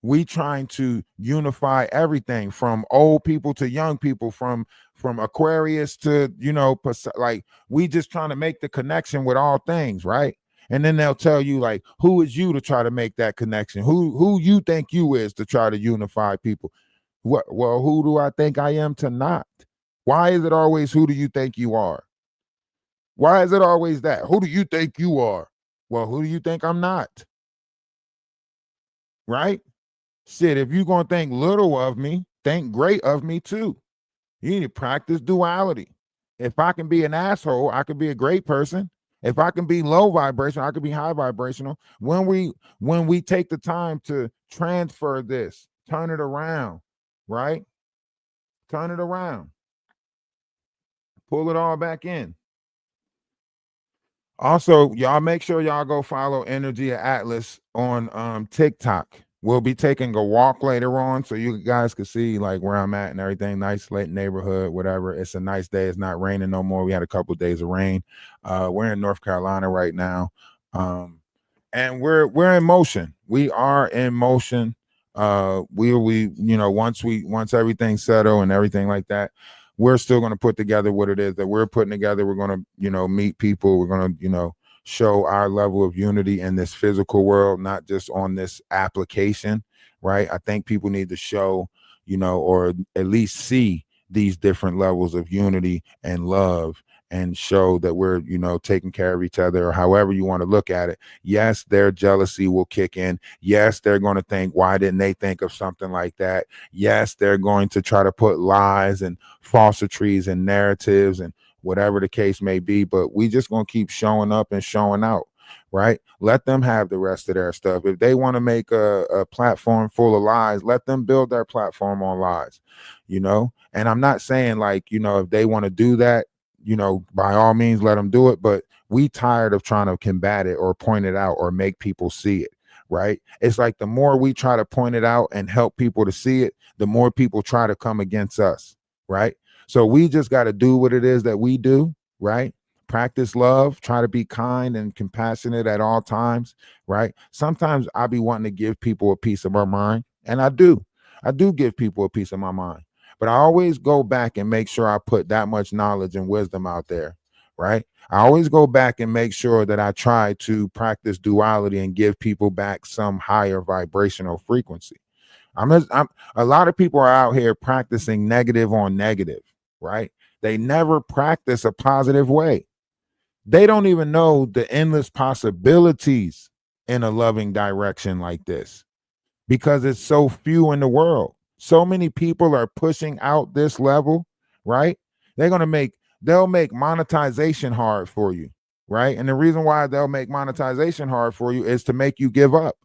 We trying to unify everything from old people to young people, from Aquarius to, like we just trying to make the connection with all things, right? And then they'll tell you like, who is you to try to make that connection? Who you think you is to try to unify people? What? Well, who do I think I am to not? Why is it always who do you think you are? Why is it always that? Who do you think you are? Well, who do you think I'm not? Right? Shit, if you're going to think little of me, think great of me too. You need to practice duality. If I can be an asshole, I could be a great person. If I can be low vibrational, I could be high vibrational. When we take the time to transfer this, turn it around, right? Turn it around. Pull it all back in. Also, y'all make sure y'all go follow Energy Atlas on TikTok. We'll be taking a walk later on so you guys can see like where I'm at and everything. Nice late neighborhood, whatever. It's a nice day. It's not raining no more. We had a couple of days of rain. We're in North Carolina right now. and we're in motion. We are in motion. We once everything's settled and everything like that, we're still going to put together what it is that we're putting together. We're going to meet people. We're going to show our level of unity in this physical world, not just on this application, right? I think people need to show, or at least see these different levels of unity and love, and show that we're, taking care of each other, or however you want to look at it. Yes, their jealousy will kick in. Yes, they're going to think, why didn't they think of something like that? Yes, they're going to try to put lies and falsitries and narratives and whatever the case may be, but we just going to keep showing up and showing out, right? Let them have the rest of their stuff. If they want to make a platform full of lies, let them build their platform on lies, and I'm not saying like, if they want to do that, by all means, let them do it. But we tired of trying to combat it or point it out or make people see it, right? It's like the more we try to point it out and help people to see it, the more people try to come against us, right? So we just got to do what it is that we do, right? Practice love, try to be kind and compassionate at all times, right? Sometimes I be wanting to give people a piece of my mind, and I do give people a piece of my mind. But I always go back and make sure I put that much knowledge and wisdom out there, right? I always go back and make sure that I try to practice duality and give people back some higher vibrational frequency. A lot of people are out here practicing negative on negative, right? They never practice a positive way. They don't even know the endless possibilities in a loving direction like this, because it's so few in the world. So many people are pushing out this level, right? They'll make monetization hard for you, right? And the reason why they'll make monetization hard for you is to make you give up,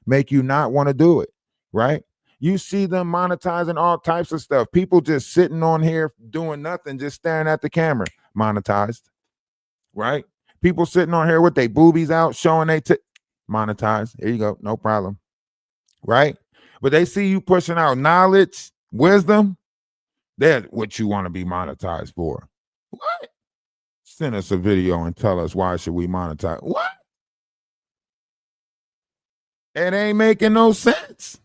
make you not want to do it, right? You see them monetizing all types of stuff. People just sitting on here doing nothing, just staring at the camera, monetized, right? People sitting on here with their boobies out, showing monetized. Here you go, no problem, right? But they see you pushing out knowledge, wisdom, that's what you want to be monetized for. What? Send us a video and tell us why should we monetize. What? It ain't making no sense.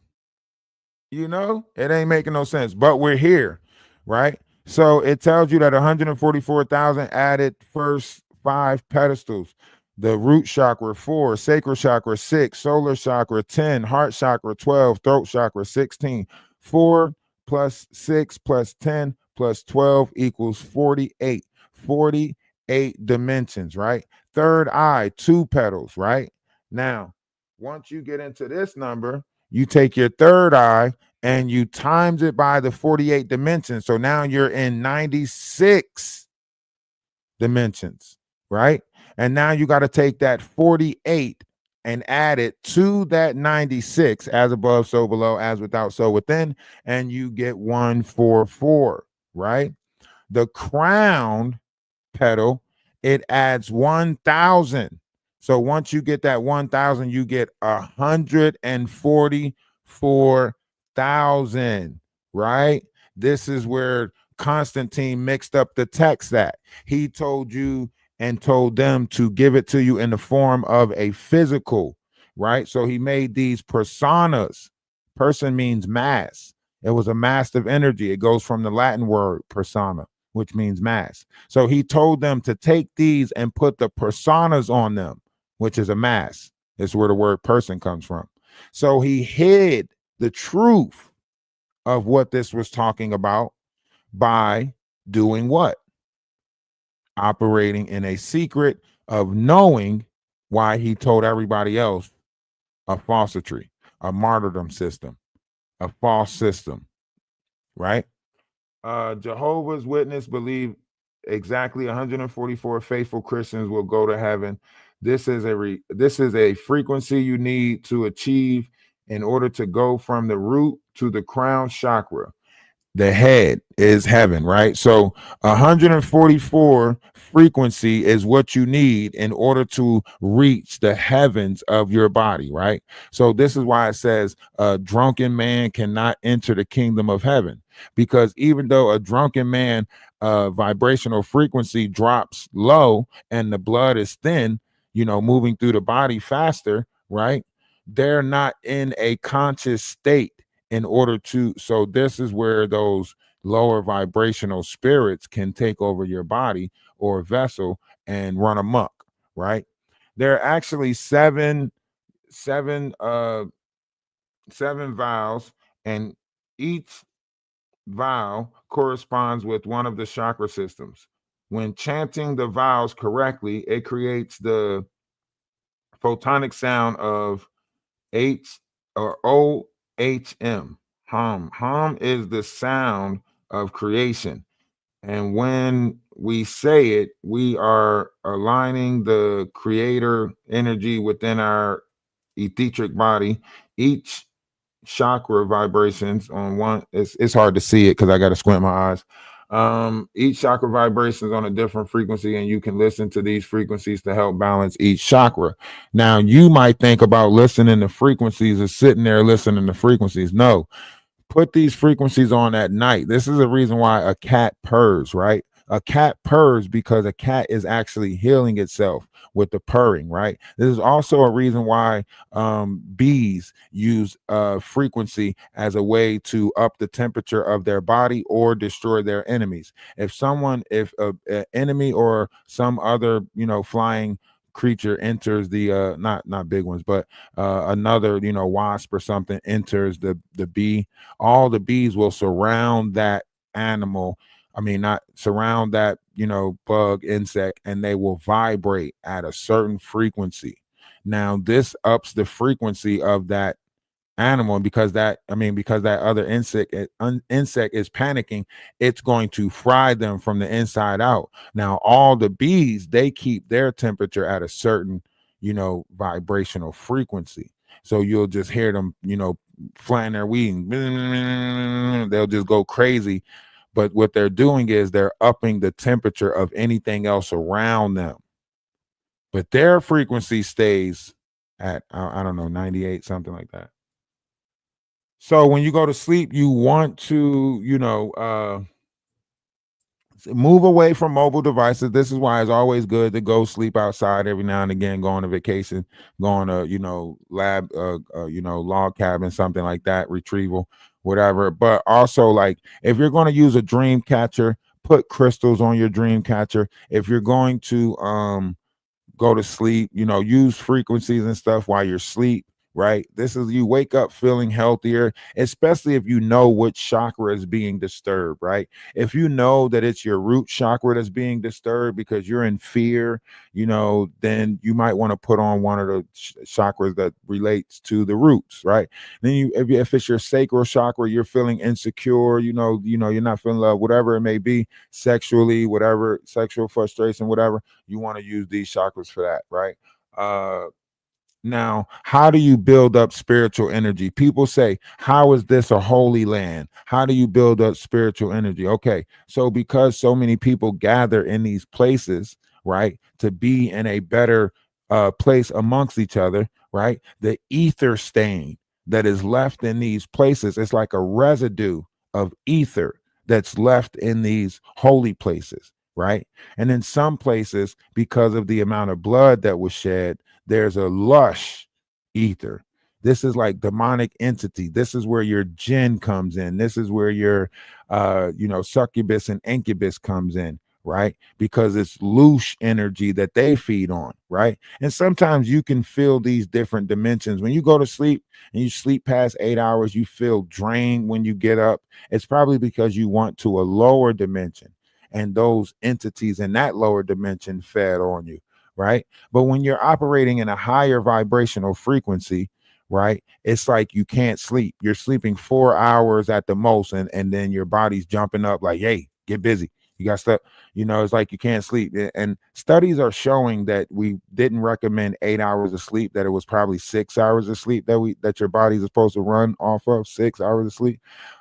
It ain't making no sense, but we're here, right? So it tells you that 144,000 added first 5 pedestals. The root chakra 4, sacral chakra 6, solar chakra 10, heart chakra 12, throat chakra 16. 4 plus 6 plus 10 plus 12 equals 48. 48 dimensions, right? Third eye, 2 petals, right? Now, once you get into this number, you take your third eye and you times it by the 48 dimensions. So now you're in 96 dimensions, right? And now you got to take that 48 and add it to that 96, as above, so below, as without, so within, and you get 144, right? The crown petal, it adds 1,000. So once you get that 1,000, you get 144,000, right? This is where Constantine mixed up the text at. He told you and told them to give it to you in the form of a physical, right? So he made these personas. Person means mass. It was a mass of energy. It goes from the Latin word persona, which means mass. So he told them to take these and put the personas on them, which is a mass. It's where the word person comes from. So he hid the truth of what this was talking about by doing what? Operating in a secret of knowing why he told everybody else a falsity, a martyrdom system, a false system, right? Jehovah's Witness believe exactly 144 faithful Christians will go to heaven. This is a frequency you need to achieve in order to go from the root to the crown chakra. The head is heaven, right? So 144 frequency is what you need in order to reach the heavens of your body, right? So this is why it says a drunken man cannot enter the kingdom of heaven, because even though a drunken man vibrational frequency drops low and the blood is thin, moving through the body faster, right? They're not in a conscious state in order to. So this is where those lower vibrational spirits can take over your body or vessel and run amok, right? There are actually seven vowels, and each vowel corresponds with one of the chakra systems. When chanting the vowels correctly, it creates the photonic sound of H or OHM. Hum. Hum is the sound of creation. And when we say it, we are aligning the creator energy within our etheric body. Each chakra vibrations on one, it's hard to see it because I got to squint my eyes. Each chakra vibrations on a different frequency, and you can listen to these frequencies to help balance each chakra. Now, you might think about listening to frequencies as sitting there listening to frequencies. No, put these frequencies on at night. This is the reason why a cat purrs, right? A cat purrs because a cat is actually healing itself with the purring, right? This is also a reason why bees use frequency as a way to up the temperature of their body or destroy their enemies. If an enemy or some other, flying creature enters the not big ones, but another, wasp or something enters the bee, all the bees will surround that animal. I mean, not surround that, bug, insect, and they will vibrate at a certain frequency. Now, this ups the frequency of that animal, and because that other insect is panicking, it's going to fry them from the inside out. Now, all the bees, they keep their temperature at a certain, vibrational frequency. So you'll just hear them, flying their wings. They'll just go crazy. But what they're doing is they're upping the temperature of anything else around them. But their frequency stays at, I don't know, 98, something like that. So when you go to sleep, you want to, move away from mobile devices. This is why it's always good to go sleep outside every now and again, go on a vacation, go on a, lab, log cabin, something like that, retrieval, whatever. But also, like, if you're going to use a dream catcher, put crystals on your dream catcher. If you're going to go to sleep, use frequencies and stuff while you're asleep, right? This is, you wake up feeling healthier, especially if you know which chakra is being disturbed, right? If you know that it's your root chakra that's being disturbed because you're in fear, then you might want to put on one of the chakras that relates to the roots, right? Then if it's your sacral chakra, you're feeling insecure, you're not feeling love, whatever it may be, sexually, whatever, sexual frustration, whatever, you want to use these chakras for that, right? Now, how do you build up spiritual energy? People say, how is this a holy land? How do you build up spiritual energy? Okay, so because so many people gather in these places, right, to be in a better place amongst each other, right, the ether stain that is left in these places, it's like a residue of ether that's left in these holy places, right? And in some places, because of the amount of blood that was shed, there's a lush ether. This is like demonic entity. This is where your jinn comes in. This is where your succubus and incubus comes in, right? Because it's loose energy that they feed on, right? And sometimes you can feel these different dimensions. When you go to sleep and you sleep past 8 hours, you feel drained when you get up. It's probably because you went to a lower dimension, and those entities in that lower dimension fed on you, right? But when you're operating in a higher vibrational frequency, right, it's like you can't sleep. You're sleeping 4 hours at the most, and then your body's jumping up like, hey, get busy. You got stuff, it's like you can't sleep. And studies are showing that we didn't recommend 8 hours of sleep, that it was probably 6 hours of sleep that your body's supposed to run off of, 6 hours of sleep.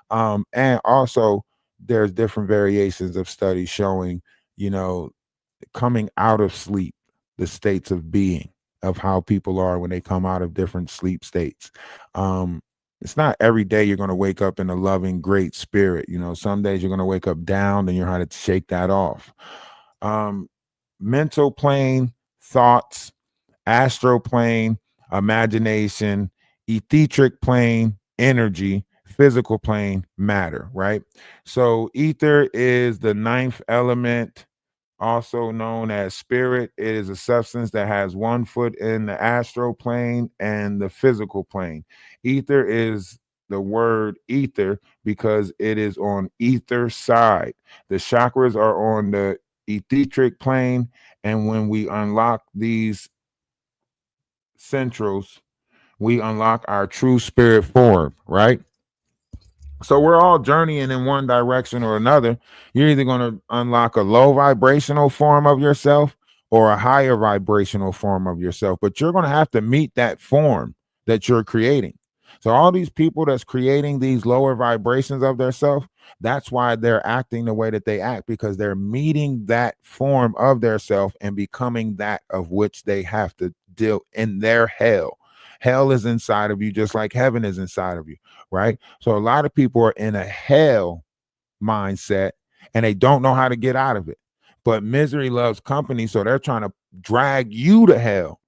And also there's different variations of studies showing, coming out of sleep, the states of being, of how people are when they come out of different sleep states. It's not every day you're going to wake up in a loving, great spirit. Some days you're going to wake up down, and you're going to shake that off. Mental plane thoughts astral plane, imagination, etheric plane, energy, physical plane, matter, right? So ether is the ninth element, also known as spirit. It is a substance that has one foot in the astral plane and the physical plane. Ether is the word ether because it is on ether side. The chakras are on the etheric plane, and when we unlock these centrals, we unlock our true spirit form, right? So we're all journeying in one direction or another. You're either going to unlock a low vibrational form of yourself or a higher vibrational form of yourself, but you're going to have to meet that form that you're creating. So all these people that's creating these lower vibrations of their self, that's why they're acting the way that they act, because they're meeting that form of their self and becoming that of which they have to deal in their hell. Hell is inside of you, just like heaven is inside of you, right? So a lot of people are in a hell mindset and they don't know how to get out of it. But misery loves company, so they're trying to drag you to hell,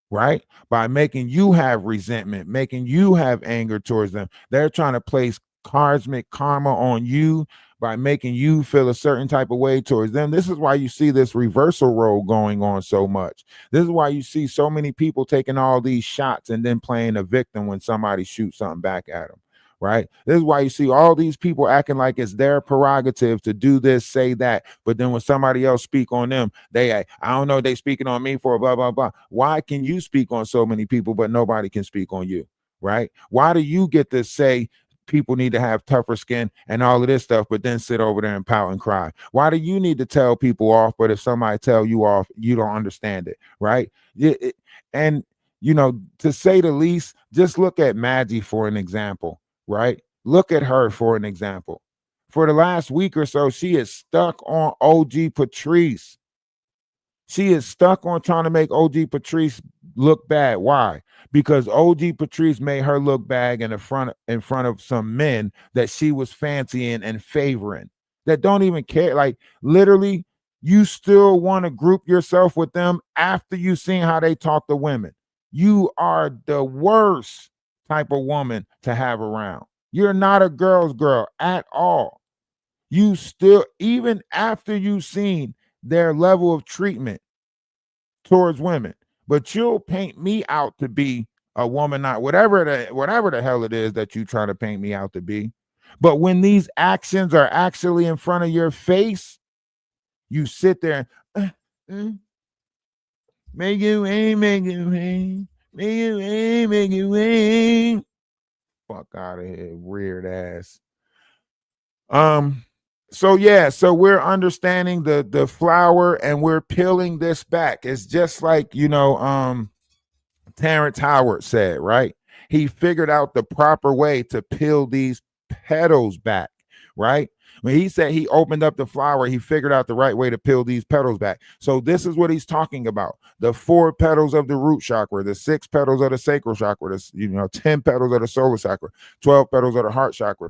right? By making you have resentment, making you have anger towards them. They're trying to place cosmic karma on you by making you feel a certain type of way towards them. This is why you see this reversal role going on so much. This is why you see so many people taking all these shots and then playing a victim when somebody shoots something back at them. Right. This is why you see all these people acting like it's their prerogative to do this, say that. But then when somebody else speak on them, I don't know, they speaking on me for blah, blah, blah. Why can you speak on so many people, but nobody can speak on you? Right. Why do you get to say people need to have tougher skin and all of this stuff, but then sit over there and pout and cry? Why do you need to tell people off, but if somebody tell you off, you don't understand it? Right. And, you know, to say the least, just look at Maggie for an example. Right? Look at her for an example. For the last week or so, she is stuck on OG Patrice. She is stuck on trying to make OG Patrice look bad. Why? Because OG Patrice made her look bad in front of some men that she was fancying and favoring that don't even care. Like literally, you still want to group yourself with them after you seen how they talk to women. You are the worst type of woman to have around. You're not a girl's girl at all. You still, even after you've seen their level of treatment towards women, but you'll paint me out to be a woman, not whatever the hell it is that you try to paint me out to be. But when these actions are actually in front of your face, you sit there and make you ain't make you ain't. Make you ain't. Fuck out of here, weird ass. So yeah, so we're understanding the flower and we're peeling this back. It's just like, you know, Terrence Howard said, right? He figured out the proper way to peel these petals back, right? When he said he opened up the flower, he figured out the right way to peel these petals back. So this is what he's talking about. The 4 petals of the root chakra, the 6 petals of the sacral chakra, the 10 petals of the solar chakra, 12 petals of the heart chakra,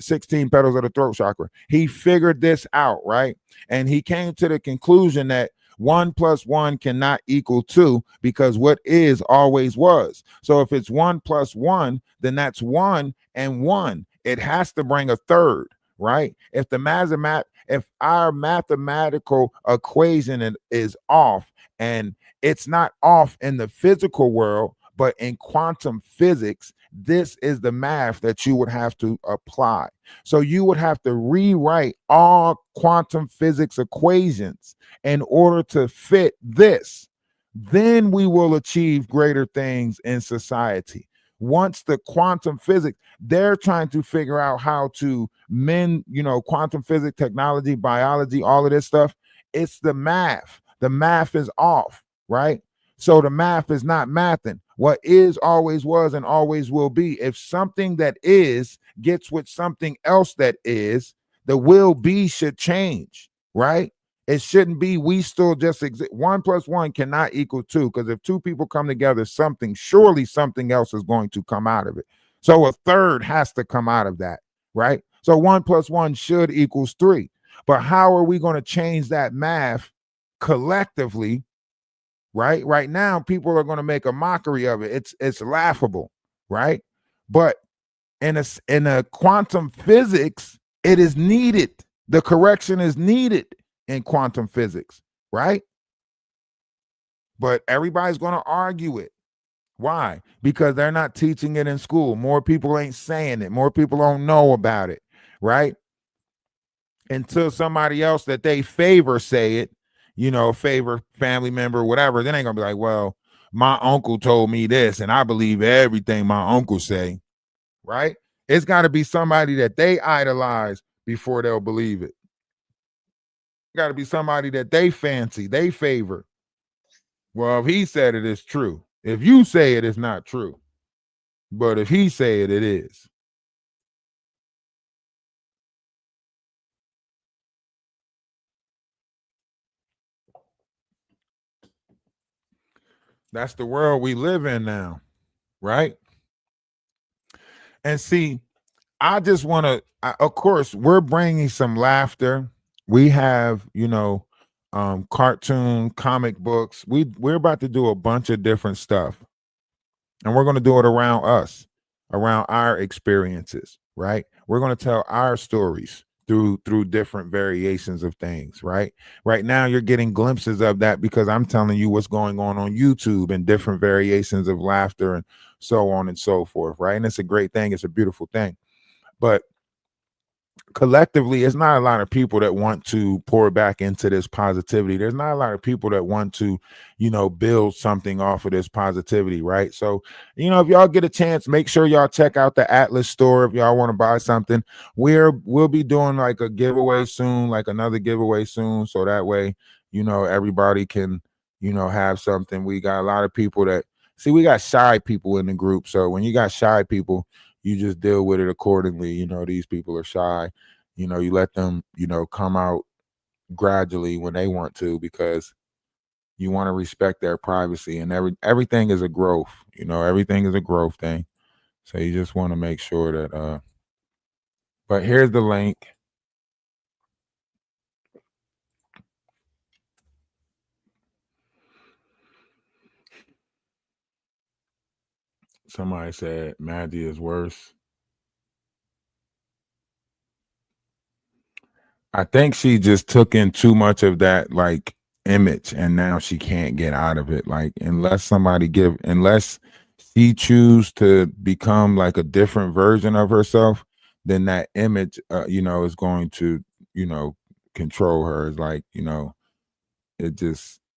16 petals of the throat chakra. He figured this out, right? And he came to the conclusion that 1 + 1 cannot equal 2 because what is always was. So if it's 1 + 1, then that's 1 and 1. It has to bring a third. Right? If our mathematical equation is off, and it's not off in the physical world, but in quantum physics, this is the math that you would have to apply. So you would have to rewrite all quantum physics equations in order to fit this. Then we will achieve greater things in society. Once the quantum physics, they're trying to figure out how to mend, quantum physics, technology, biology, all of this stuff. It's the math. The math is off, right? So the math is not mathing. What is always was and always will be. If something that is gets with something else that is, the will be should change, right? It shouldn't be we still just exist. 1 + 1 cannot equal 2, because if 2 people come together, surely something else is going to come out of it. So a third has to come out of that, right? So 1 + 1 should equals 3. But how are we going to change that math collectively, right? Right now, people are going to make a mockery of it. It's laughable, right? But in a quantum physics, it is needed. The correction is needed in quantum physics, right? But everybody's going to argue it. Why? Because they're not teaching it in school. More people ain't saying it. More people don't know about it, right? Until somebody else that they favor say it, favor family member, whatever, then they gonna be like, well, my uncle told me this, and I believe everything my uncle say, right? It's got to be somebody that they idolize before they'll believe it. Got to be somebody that they fancy, they favor. Well, if he said it, it's true. If you say it, it's not true. But if he say it, it is. That's the world we live in now, right? And see, I just want to, of course, we're bringing some laughter. We have, cartoon, comic books. We're about to do a bunch of different stuff, and we're going to do it around us, around our experiences, right? We're going to tell our stories through different variations of things, right? Right now, you're getting glimpses of that because I'm telling you what's going on YouTube and different variations of laughter and so on and so forth, right? And it's a great thing. It's a beautiful thing. But collectively, it's not a lot of people that want to pour back into this positivity. There's not a lot of people that want to, build something off of this positivity, right? So, if y'all get a chance, make sure y'all check out the Atlas store if y'all want to buy something. We'll be doing like a giveaway soon, like another giveaway soon, so that way, everybody can, have something. We got a lot of people we got shy people in the group. So when you got shy people, you just deal with it accordingly. These people are shy. You let them, come out gradually when they want to, because you want to respect their privacy, and everything is a growth. Everything is a growth thing. So you just want to make sure that but here's the link. Somebody said Maddie is worse. I think she just took in too much of that like image, and now she can't get out of it. Like unless she choose to become like a different version of herself, then that image is going to control her. It's like it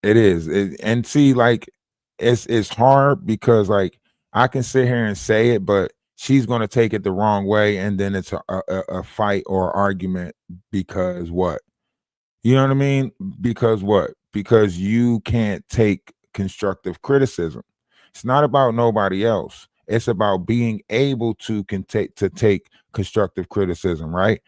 is and see, like it's hard because like I can sit here and say it, but she's going to take it the wrong way, and then it's a fight or argument because what? You know what I mean? Because what? Because you can't take constructive criticism. It's not about nobody else. It's about being able to take constructive criticism, right?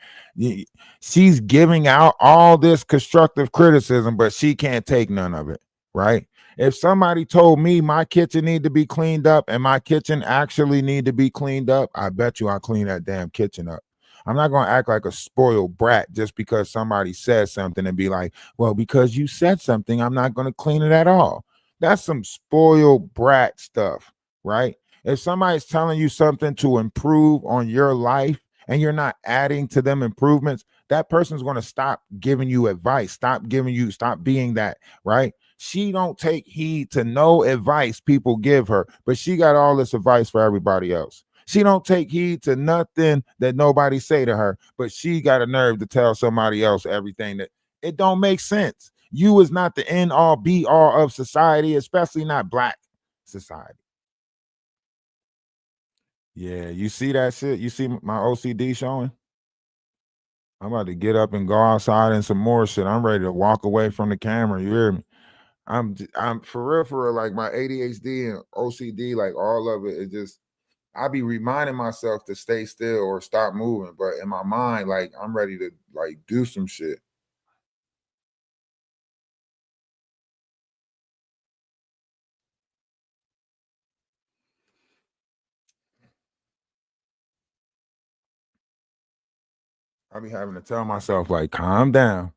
She's giving out all this constructive criticism, but she can't take none of it, right? If somebody told me my kitchen need to be cleaned up and my kitchen actually need to be cleaned up, I bet you I'll clean that damn kitchen up. I'm not going to act like a spoiled brat just because somebody says something and be like, well, because you said something, I'm not going to clean it at all. That's some spoiled brat stuff, right? If somebody's telling you something to improve on your life and you're not adding to them improvements, that person's going to stop giving you advice, stop being that, right? She don't take heed to no advice people give her, but she got all this advice for everybody else. She don't take heed to nothing that nobody say to her, but she got a nerve to tell somebody else everything that it don't make sense. You is not the end all be all of society, especially not black society. Yeah, you see that shit? You see my OCD showing? I'm about to get up and go outside and some more shit. I'm ready to walk away from the camera. You hear me? I'm for real, like my ADHD and OCD, like all of it. It just I be reminding myself to stay still or stop moving, but in my mind, like I'm ready to like do some shit. I be having to tell myself like, calm down,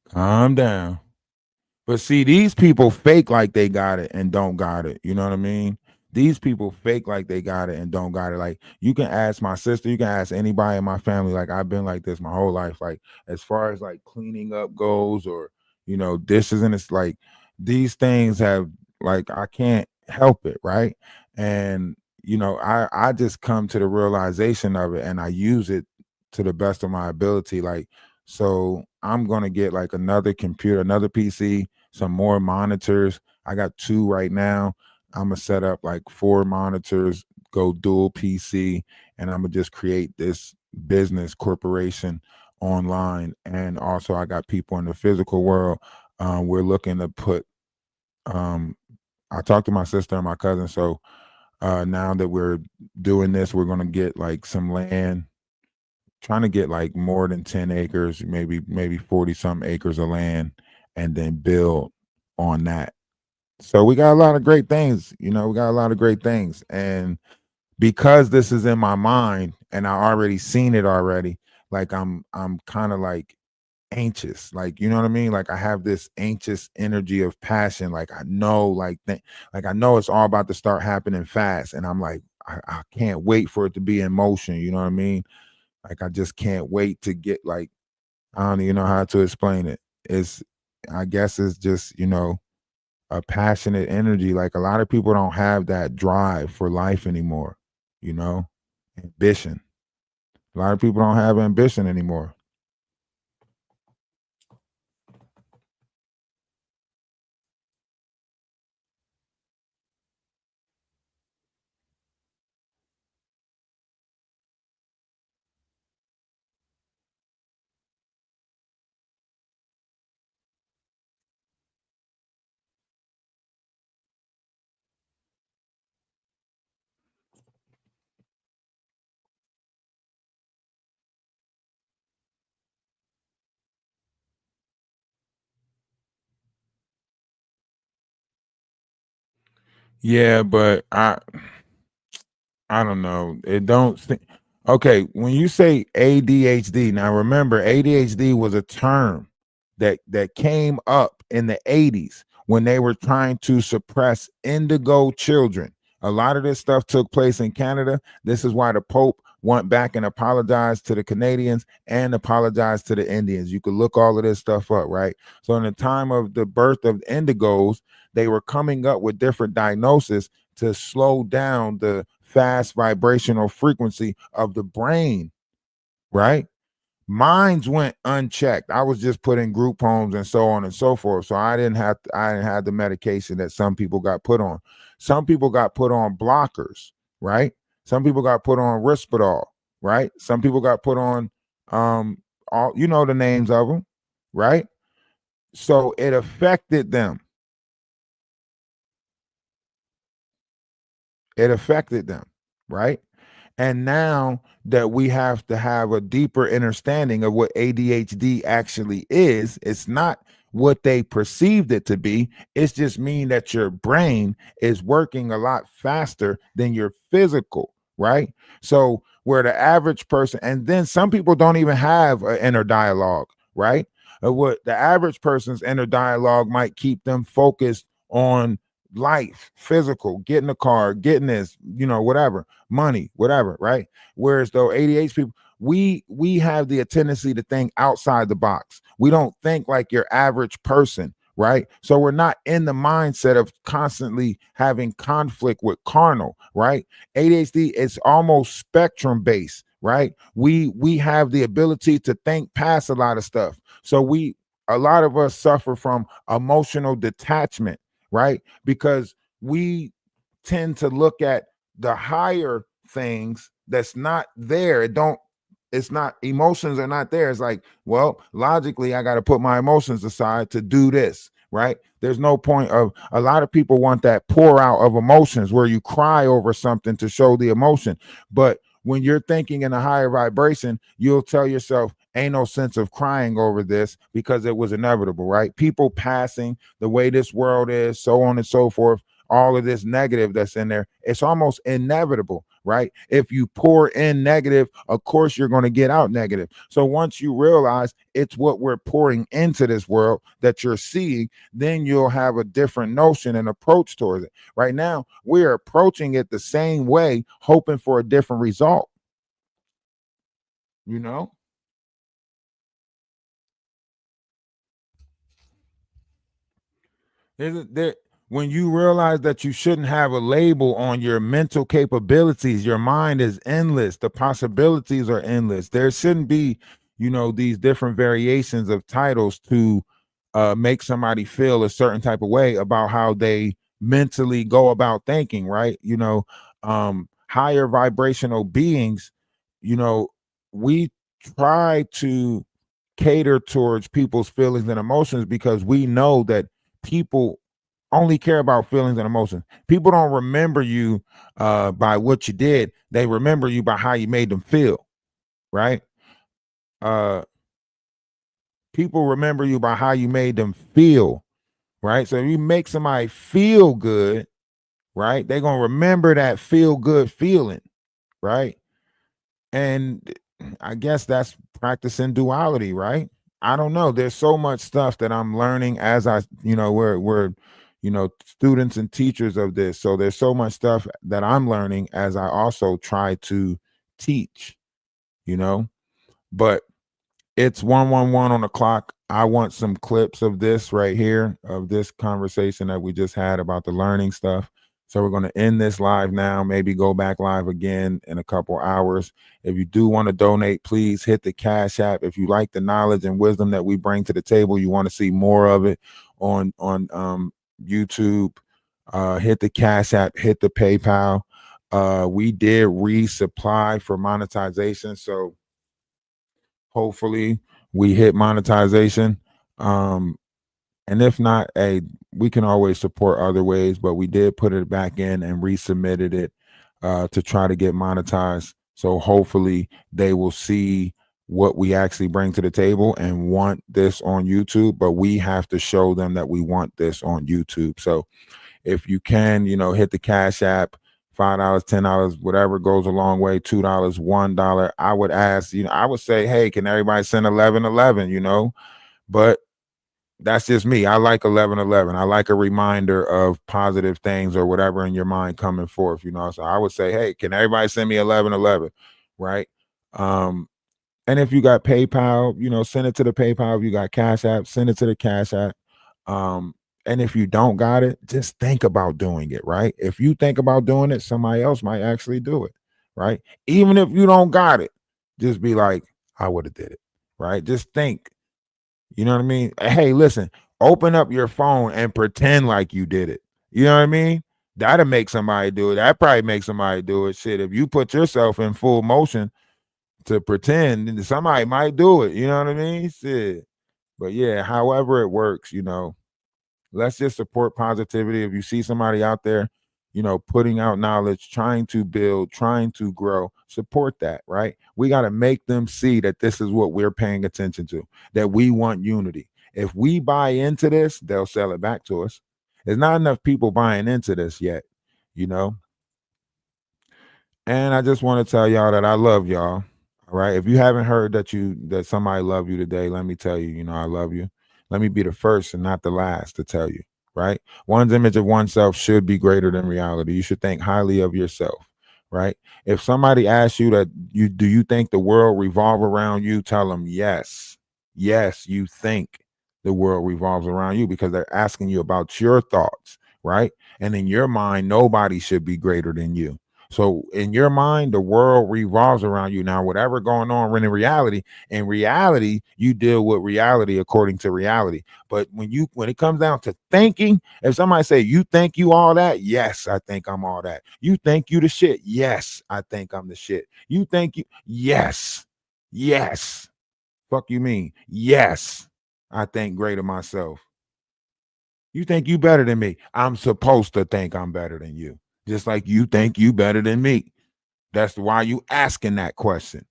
calm down. But see, these people fake like they got it and don't got it. You know what I mean? These people fake like they got it and don't got it. Like you can ask my sister, you can ask anybody in my family. Like I've been like this my whole life. Like as far as like cleaning up goes, or dishes, and it's like these things have, like, I can't help it, right? And I just come to the realization of it and I use it to the best of my ability. Like, so I'm gonna get like another computer, another PC, some more monitors. I got two right now. I'm gonna set up like four monitors, go dual PC, and I'm gonna just create this business corporation online. And also, I got people in the physical world. We're looking to put. Um, I talked to my sister and my cousin, so now that we're doing this, we're gonna get like some land, trying to get like more than 10 acres, maybe 40 some acres of land, and then build on that. So we got a lot of great things, we got a lot of great things. And because this is in my mind and I already seen it already, like I'm kind of like anxious, like, you know what I mean? Like I have this anxious energy of passion. Like I know, like I know it's all about to start happening fast. And I'm like, I can't wait for it to be in motion. You know what I mean? Like I just can't wait to get, like, I don't even know how to explain it. It's I guess it's just, a passionate energy. Like a lot of people don't have that drive for life anymore, you know? Ambition. A lot of people don't have ambition anymore. Yeah, but I don't know. It don't okay, when you say ADHD, now remember ADHD was a term that came up in the 80s when they were trying to suppress indigo children. A lot of this stuff took place in Canada. This is why the Pope went back and apologized to the Canadians and apologized to the Indians. You could look all of this stuff up, right? So in the time of the birth of indigos, they were coming up with different diagnoses to slow down the fast vibrational frequency of the brain, right? Mines went unchecked. I was just put in group homes and so on and so forth. So I didn't have the medication that some people got put on. Some people got put on blockers, right? Some people got put on Risperdal, right? Some people got put on all, the names of them, right? So it affected them. It affected them, right? And now that we have to have a deeper understanding of what ADHD actually is, it's not what they perceived it to be. It's just mean that your brain is working a lot faster than your physical, right? So where the average person, and then some people don't even have an inner dialogue, right? What the average person's inner dialogue might keep them focused on life, physical, getting a car, getting this, whatever, money, whatever, right? Whereas though ADHD people, we have the tendency to think outside the box. We don't think like your average person, right? So we're not in the mindset of constantly having conflict with carnal, right? ADHD is almost spectrum based, right? We have the ability to think past a lot of stuff. So a lot of us suffer from emotional detachment, right? Because we tend to look at the higher things that's not there. It's not, emotions are not there. It's like, well, logically, I got to put my emotions aside to do this, right? There's no point of, a lot of people want that pour out of emotions where you cry over something to show the emotion. But when you're thinking in a higher vibration, you'll tell yourself, ain't no sense of crying over this because it was inevitable, right? People passing, the way this world is, so on and so forth, all of this negative that's in there, it's almost inevitable. right? If you pour in negative, of course you're going to get out negative. So once you realize it's what we're pouring into this world that you're seeing, then you'll have a different notion and approach towards it. Right now, we're approaching it the same way, hoping for a different result. You know? Isn't there, when you realize that you shouldn't have a label on your mental capabilities, your mind is endless, the possibilities are endless. There shouldn't be, these different variations of titles to make somebody feel a certain type of way about how they mentally go about thinking, right? Higher vibrational beings, we try to cater towards people's feelings and emotions because we know that people only care about feelings and emotions. People don't remember you by what you did. They remember you by how you made them feel, right? People remember you by how you made them feel, right? So if you make somebody feel good, right, they're going to remember that feel good feeling, right? And I guess that's practicing duality, right? I don't know. There's so much stuff that I'm learning as we're students and teachers of this. So there's so much stuff that I'm learning as I also try to teach, but it's 111 on the clock. I want some clips of this right here, of this conversation that we just had about the learning stuff. So we're going to end this live now, maybe go back live again in a couple hours. If you do want to donate, please hit the Cash App. If you like the knowledge and wisdom that we bring to the table, you want to see more of it on YouTube, hit the Cash App, hit the PayPal. We did resupply for monetization, so hopefully we hit monetization. And if not, we can always support other ways, but we did put it back in and resubmitted it to try to get monetized. So hopefully they will see what we actually bring to the table and want this on YouTube, but we have to show them that we want this on YouTube. So if you can, hit the Cash App, $5, $10, whatever goes a long way, $2, $1. I would ask, I would say, hey, can everybody send 1111, but that's just me. I like 1111. I like a reminder of positive things or whatever in your mind coming forth, So I would say, hey, can everybody send me 1111, right? And if you got PayPal, send it to the PayPal. If you got Cash App, send it to the Cash App. And if you don't got it, just think about doing it, right? If you think about doing it, somebody else might actually do it, right? Even if you don't got it, just be like, I would have did it, right? Just think. You know what I mean? Hey, listen, open up your phone and pretend like you did it. You know what I mean? That'll make somebody do it. That probably make somebody do it. Shit, if you put yourself in full motion to pretend, somebody might do it. You know what I mean? Shit. But yeah, however it works, let's just support positivity. If you see somebody out there, putting out knowledge, trying to build, trying to grow, support that, right? We got to make them see that this is what we're paying attention to, that we want unity. If we buy into this, they'll sell it back to us. There's not enough people buying into this yet, And I just want to tell y'all that I love y'all. All right. If you haven't heard that somebody love you today, let me tell you, I love you. Let me be the first and not the last to tell you, right? One's image of oneself should be greater than reality. You should think highly of yourself, right? If somebody asks you do you think the world revolve around you? Tell them yes. Yes, you think the world revolves around you because they're asking you about your thoughts, right? And in your mind, nobody should be greater than you. So in your mind, the world revolves around you. Now, whatever going on in reality, you deal with reality according to reality. But when it comes down to thinking, if somebody say, you think you all that? Yes, I think I'm all that. You think you the shit? Yes, I think I'm the shit. You think you? Yes. Yes. Fuck you mean? Yes, I think great of myself. You think you better than me? I'm supposed to think I'm better than you. Just like you think you better than me. That's why you asking that question.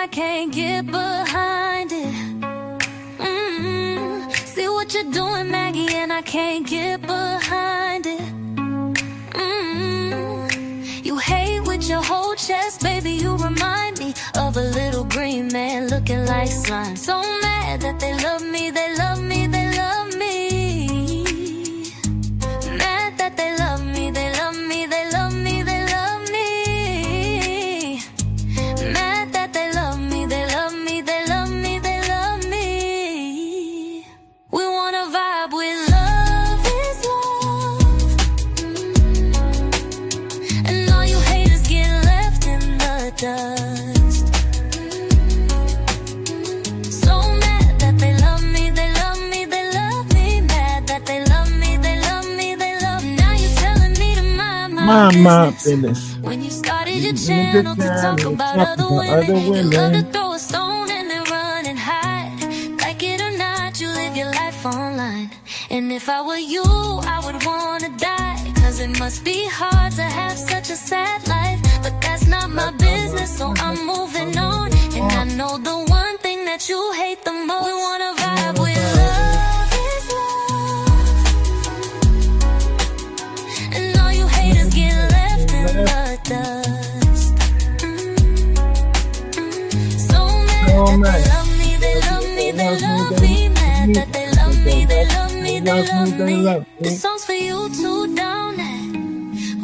I can't get behind it. See what you're doing, Maggie, and I can't get behind it. You hate with your whole chest, baby, you remind me of a little green man looking like slime. So mad that they love me, they love me, they love me. Mad that they love me, they love me, they love me, they love me. Mad that they love me, they love me, they love me, they love me. We wanna vibe with love is love. And all you haters get left in the dust. So mad that they love me, they love me, they love me. Mad that they love me, they love me, they love me. Now you're telling me to mind my business. When you started your channel to talk about other women, you love to throw a stone and then run and hide. Like it or not, you live your life online. And if I were you, I would wanna die. Cause it must be hard to have such a sad life. But that's not my business, so I'm moving on. And I know the one thing that you hate the most. We wanna vibe with love is love. And all you haters get left in the dust. So mad that they love me, they love me, they love me. Mad that they love me, they love me, they love me. This song's for you too, down there.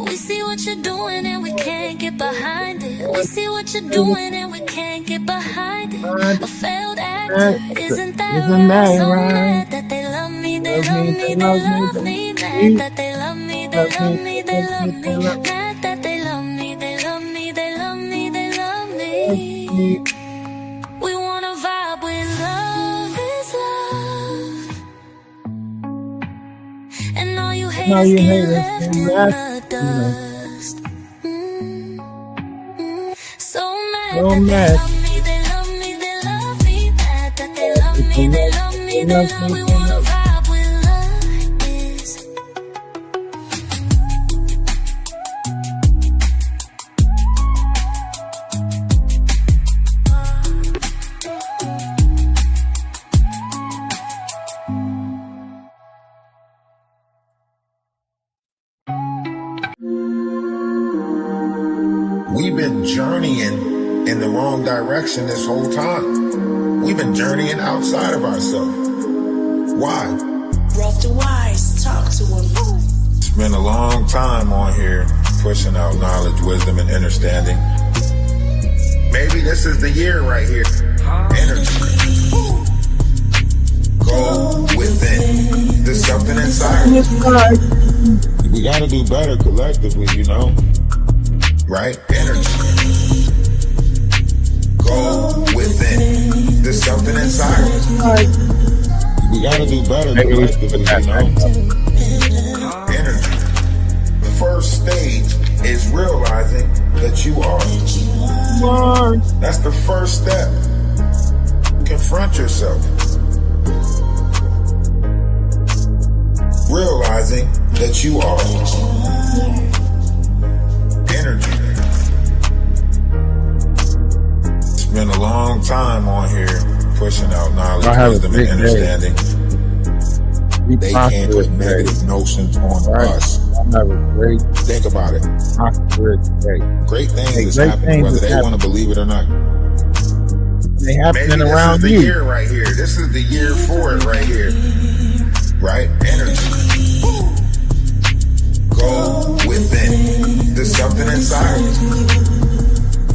We see what you're doing and we can't get behind it. We see what you're doing and we can't get behind it. A failed actor, isn't that right? So mad that they love me, they love me, they love me. Mad that they love me, they love me, they love me. Mad that they love me, they love me, they love me, they love me. We wanna vibe with love is love. And all you haters get left in the dust. So mad that they love me, they love me, they love me. Mad that they love me, they love me, they love me. We wanna vibe with love is. We've been journeying in the wrong direction this whole time. We've been journeying outside of ourselves. Why? Rough to wise, talk to him. Spent a long time on here pushing out knowledge, wisdom, and understanding. Maybe this is the year right here. Energy. Go within. There's something inside. We gotta do better collectively, you know? Right? Energy. Go within. There's something inside. We gotta do better collectively, you know? Energy. The first stage is realizing that you are. That's the first step. Confront yourself. Realizing that you are. Energy. Spent a long time on here pushing out knowledge, wisdom, and understanding. They can't put negative notions on us. Think about it. Great things is happening, whether they want to believe it or not. They happening around you. This is the you. year right here. This is the year for it right here. Right? Energy. Go within. There's something inside.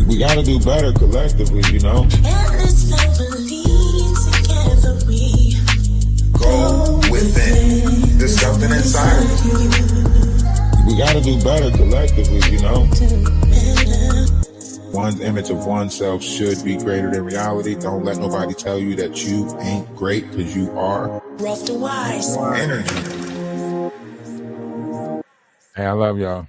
We gotta do better collectively, you know? Go within. There's something inside. We gotta do better collectively, you know? One's image of oneself should be greater than reality. Don't let nobody tell you that you ain't great, because you are. Rough to wise. Energy. Hey, I love y'all.